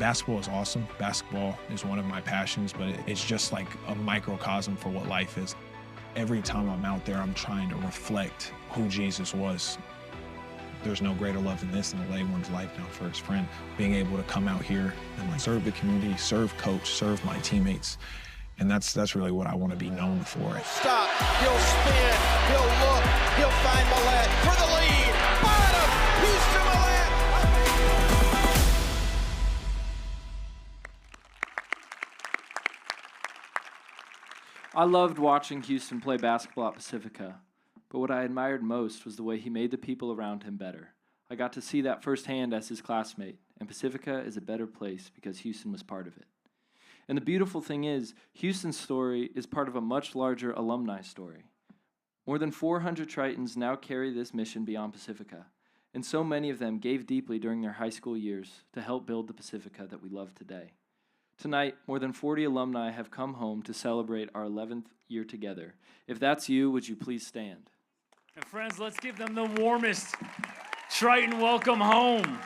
Basketball is awesome. Basketball is one of my passions, but it's just like a microcosm for what life is. Every time I'm out there, I'm trying to reflect who Jesus was. There's no greater love than this than to lay one's life down for his friend. Being able to come out here and like serve the community, serve coach, serve my teammates. And that's really what I want to be known for. Stop, he'll spin, he'll look, he'll find Millette for the lead. Bottom, Houston Millette. I loved watching Houston play basketball at Pacifica. But what I admired most was the way he made the people around him better. I got to see that firsthand as his classmate, and Pacifica is a better place because Houston was part of it. And the beautiful thing is, Houston's story is part of a much larger alumni story. More than 400 Tritons now carry this mission beyond Pacifica, and so many of them gave deeply during their high school years to help build the Pacifica that we love today. Tonight, more than 40 alumni have come home to celebrate our 11th year together. If that's you, would you please stand? And friends, let's give them the warmest Triton welcome home.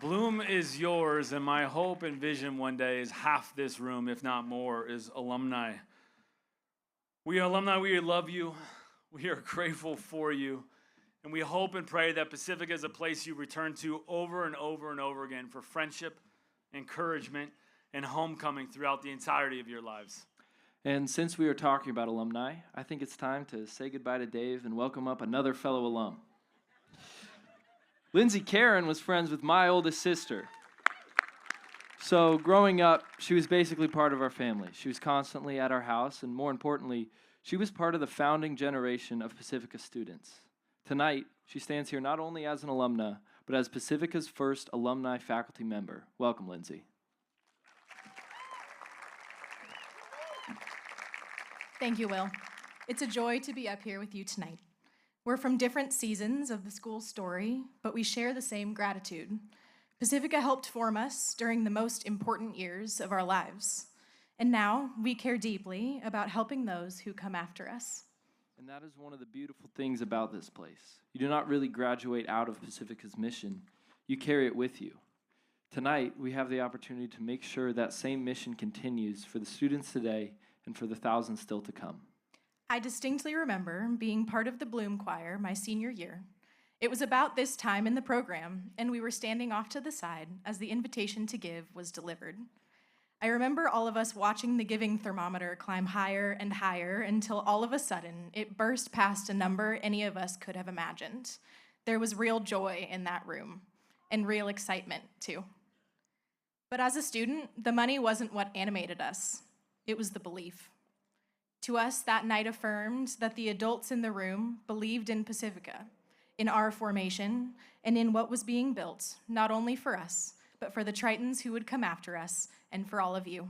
Bloom is yours, and my hope and vision one day is half this room, if not more, is alumni. We alumni, we love you. We are grateful for you. And we hope and pray that Pacifica is a place you return to over and over and over again for friendship, encouragement, and homecoming throughout the entirety of your lives. And since we are talking about alumni, I think it's time to say goodbye to Dave and welcome up another fellow alum. Lindsay Caron was friends with my oldest sister. So growing up, she was basically part of our family. She was constantly at our house, and more importantly, she was part of the founding generation of Pacifica students. Tonight, she stands here not only as an alumna, but as Pacifica's first alumni faculty member. Welcome, Lindsay. Thank you, Will. It's a joy to be up here with you tonight. We're from different seasons of the school's story, but we share the same gratitude. Pacifica helped form us during the most important years of our lives. And now we care deeply about helping those who come after us. And that is one of the beautiful things about this place. You do not really graduate out of Pacifica's mission. You carry it with you. Tonight, we have the opportunity to make sure that same mission continues for the students today and for the thousands still to come. I distinctly remember being part of the Bloom Choir my senior year. It was about this time in the program, and we were standing off to the side as the invitation to give was delivered. I remember all of us watching the giving thermometer climb higher and higher until all of a sudden it burst past a number any of us could have imagined. There was real joy in that room, and real excitement too. But as a student, the money wasn't what animated us. It was the belief. To us, that night affirmed that the adults in the room believed in Pacifica, in our formation, and in what was being built, not only for us, but for the Tritons who would come after us, and for all of you.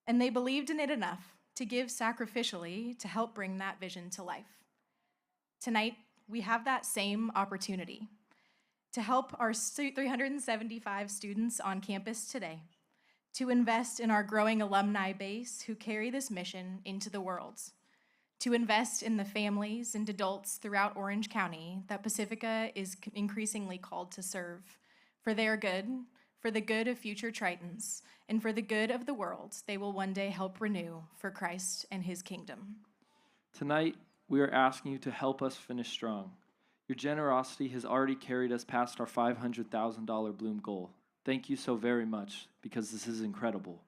And they believed in it enough to give sacrificially to help bring that vision to life. Tonight, we have that same opportunity to help our 375 students on campus today, to invest in our growing alumni base who carry this mission into the world, to invest in the families and adults throughout Orange County that Pacifica is increasingly called to serve, for their good, for the good of future Tritons, and for the good of the world they will one day help renew for Christ and his kingdom. Tonight, we are asking you to help us finish strong. Your generosity has already carried us past our $500,000 Bloom goal. Thank you so very much, because this is incredible.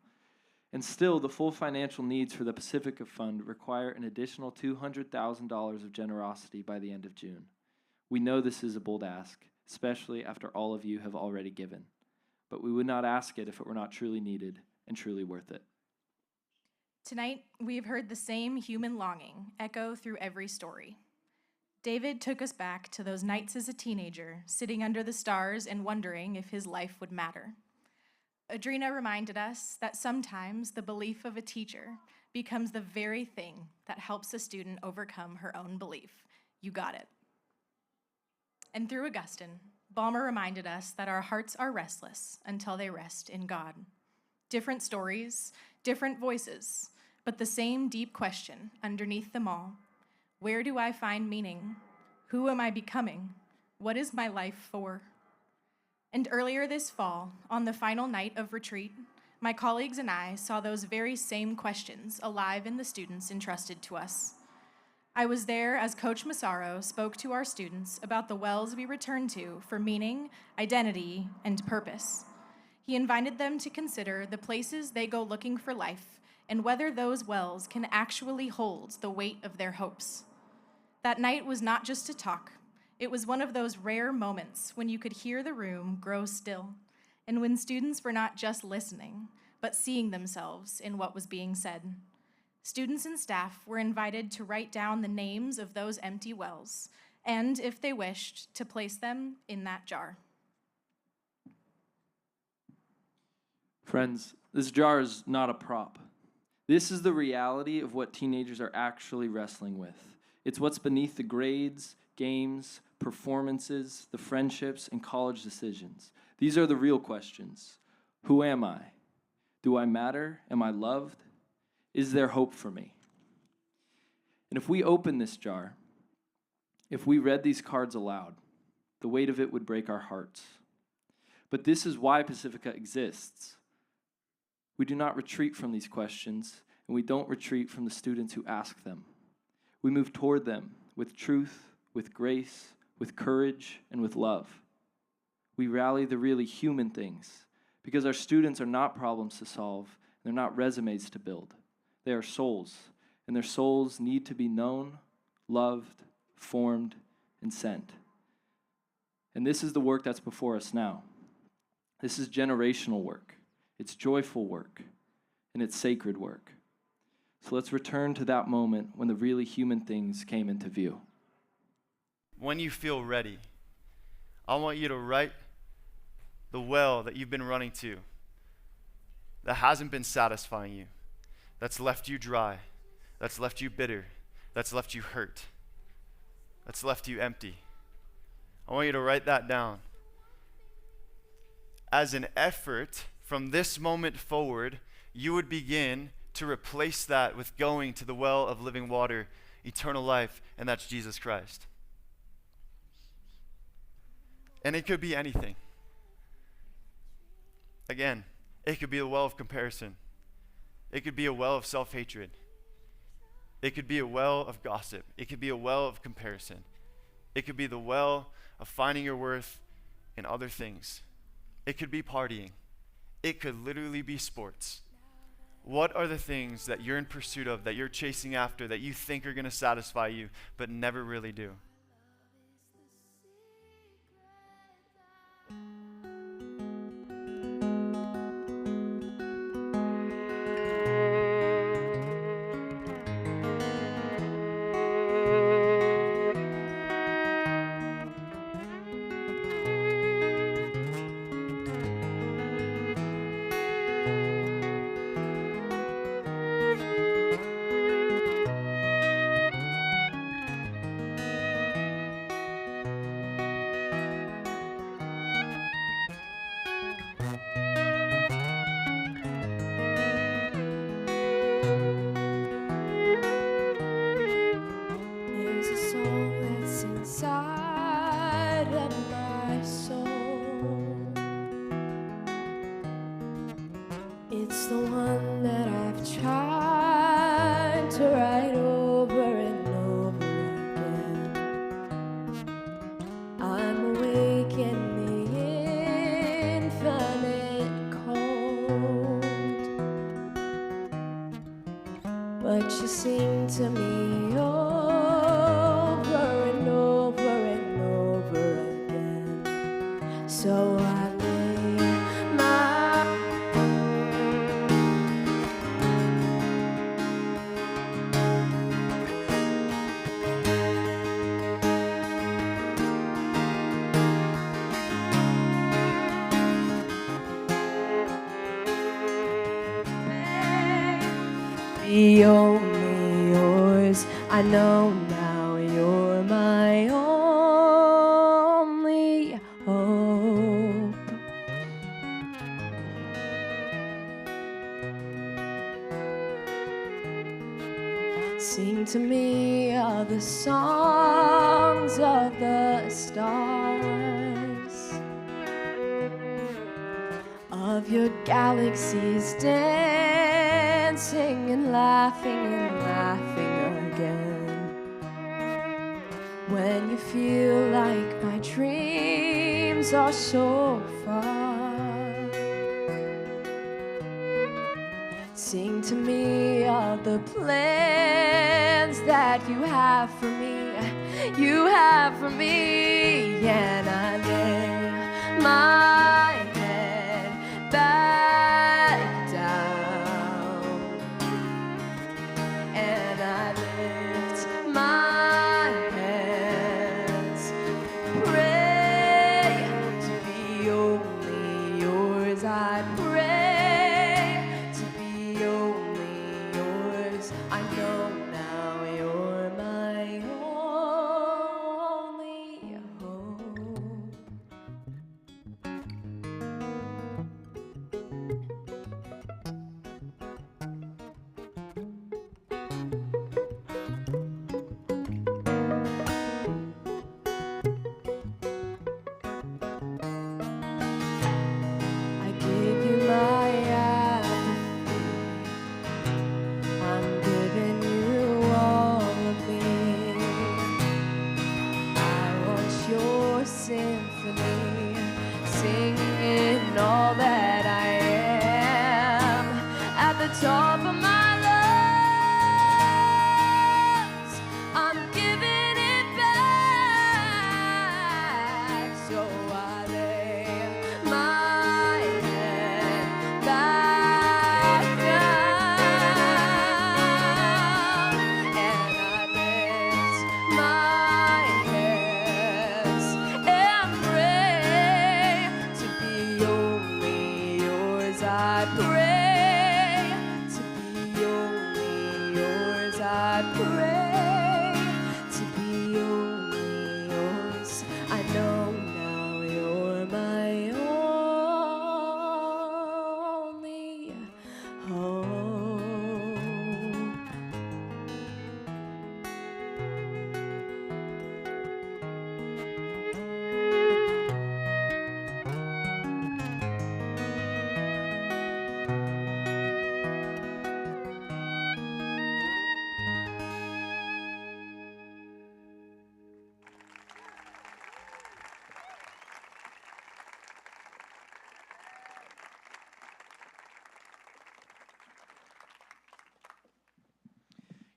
And still, the full financial needs for the Pacifica Fund require an additional $200,000 of generosity by the end of June. We know this is a bold ask, especially after all of you have already given. But we would not ask it if it were not truly needed and truly worth it. Tonight, we have heard the same human longing echo through every story. David took us back to those nights as a teenager, sitting under the stars and wondering if his life would matter. Audrina reminded us that sometimes the belief of a teacher becomes the very thing that helps a student overcome her own belief. You got it. And through Augustine, Balmer reminded us that our hearts are restless until they rest in God. Different stories, different voices, but the same deep question underneath them all. Where do I find meaning? Who am I becoming? What is my life for? And earlier this fall, on the final night of retreat, my colleagues and I saw those very same questions alive in the students entrusted to us. I was there as Coach Massaro spoke to our students about the wells we return to for meaning, identity, and purpose. He invited them to consider the places they go looking for life and whether those wells can actually hold the weight of their hopes. That night was not just a talk. It was one of those rare moments when you could hear the room grow still, and when students were not just listening, but seeing themselves in what was being said. Students and staff were invited to write down the names of those empty wells, and, if they wished, to place them in that jar. Friends, this jar is not a prop. This is the reality of what teenagers are actually wrestling with. It's what's beneath the grades, games, performances, the friendships, and college decisions. These are the real questions. Who am I? Do I matter? Am I loved? Is there hope for me? And if we open this jar, if we read these cards aloud, the weight of it would break our hearts. But this is why Pacifica exists. We do not retreat from these questions, and we don't retreat from the students who ask them. We move toward them with truth, with grace, with courage, and with love. We rally the really human things, because our students are not problems to solve, and they're not resumes to build. They are souls, and their souls need to be known, loved, formed, and sent. And this is the work that's before us now. This is generational work. It's joyful work, and it's sacred work. So let's return to that moment when the really human things came into view. When you feel ready, I want you to write the well that you've been running to, that hasn't been satisfying you, that's left you dry, that's left you bitter, that's left you hurt. that's left you empty. I want you to write that down. As an effort from this moment forward, you would begin to replace that with going to the well of living water, eternal life, and that's Jesus Christ. And it could be anything. Again, it could be a well of comparison. It could be a well of self-hatred. It could be a well of gossip. It could be a well of comparison. It could be the well of finding your worth in other things. It could be partying. It could literally be sports. What are the things that you're in pursuit of, that you're chasing after, that you think are going to satisfy you, but never really do? There's a song that's inside of my soul. It's the one that I've tried to write over and over again. I'm awake in the infinite cold, but you sing to me over and over and over again. So I lay my be only yours. I know now you're my only hope. Sing to me all the songs of the stars, of your galaxies dancing and laughing again. When you feel like my dreams are so far, sing to me all the plans that you have for me, and I lay my head back down, and I lift my hands, pray to be only yours. I pray to be only yours. I know now you're my only hope. I give you my apathy. I'm giving you all of me. I want your symphony, singing all that I am at the top of my lungs. I'm giving it back, so I lay my head back down, and I lift my hands and pray to be only yours. I pray to be only yours. I pray to be only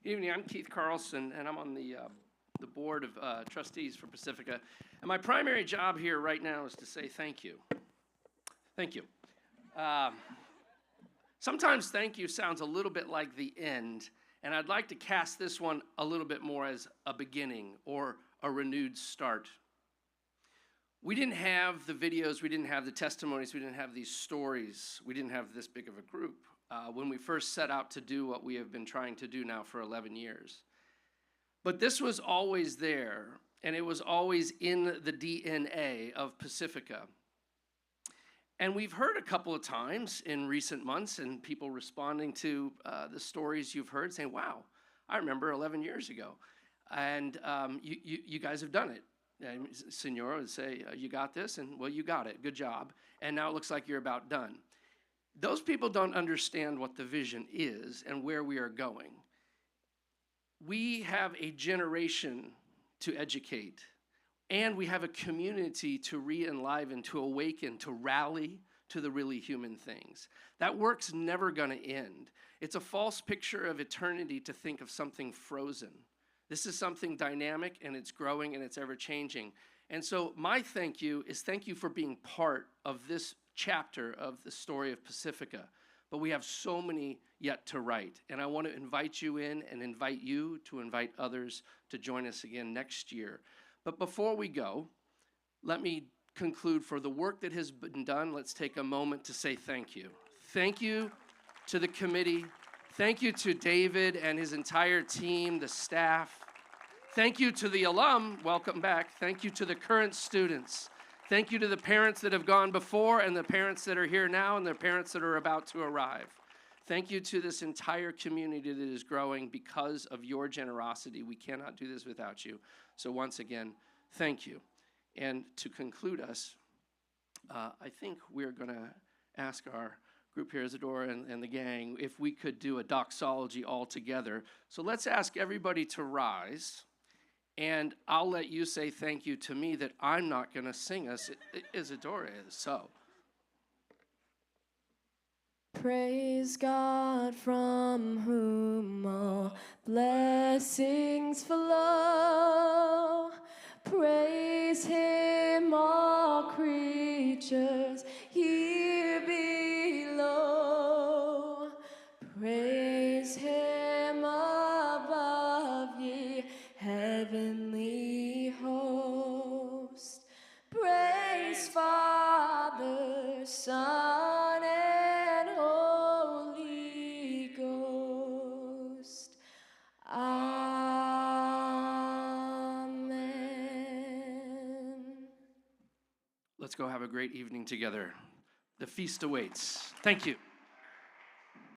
Good evening. I'm Keith Carlson, and I'm on the board of trustees for Pacifica. And my primary job here right now is to say thank you. Thank you. Sometimes thank you sounds a little bit like the end, and I'd like to cast this one a little bit more as a beginning or a renewed start. We didn't have the videos, we didn't have the testimonies, we didn't have these stories, we didn't have this big of a group when we first set out to do what we have been trying to do now for 11 years. But this was always there, and it was always in the DNA of Pacifica. And we've heard a couple of times in recent months and people responding to the stories you've heard saying, wow, I remember 11 years ago. And you guys have done it. And Senora would say, you got this? And well, you got it. Good job. And now it looks like you're about done. Those people don't understand what the vision is and where we are going. We have a generation to educate, and we have a community to re-enliven, to awaken, to rally to the really human things. That work's never going to end. It's a false picture of eternity to think of something frozen. This is something dynamic, and it's growing, and it's ever-changing. And so my thank you is thank you for being part of this chapter of the story of Pacifica. But we have so many yet to write. And I want to invite you in and invite you to invite others to join us again next year. But before we go, let me conclude for the work that has been done. Let's take a moment to say thank you. Thank you to the committee. Thank you to David and his entire team, the staff. Thank you to the alum. Welcome back. Thank you to the current students. Thank you to the parents that have gone before and the parents that are here now and the parents that are about to arrive. Thank you to this entire community that is growing because of your generosity. We cannot do this without you. So once again, thank you. And to conclude us, I think we're going to ask our group here, Isadora and the gang, if we could do a doxology all together. So let's ask everybody to rise. And I'll let you say thank you to me that I'm not going to sing us. Isadora is. So. Praise God from whom all blessings flow. Praise Him, all creatures here below. Praise Him above, ye heavenly host. Praise Father, Son, and Holy Ghost. Amen. Let's go have a great evening together. The feast awaits. Thank you.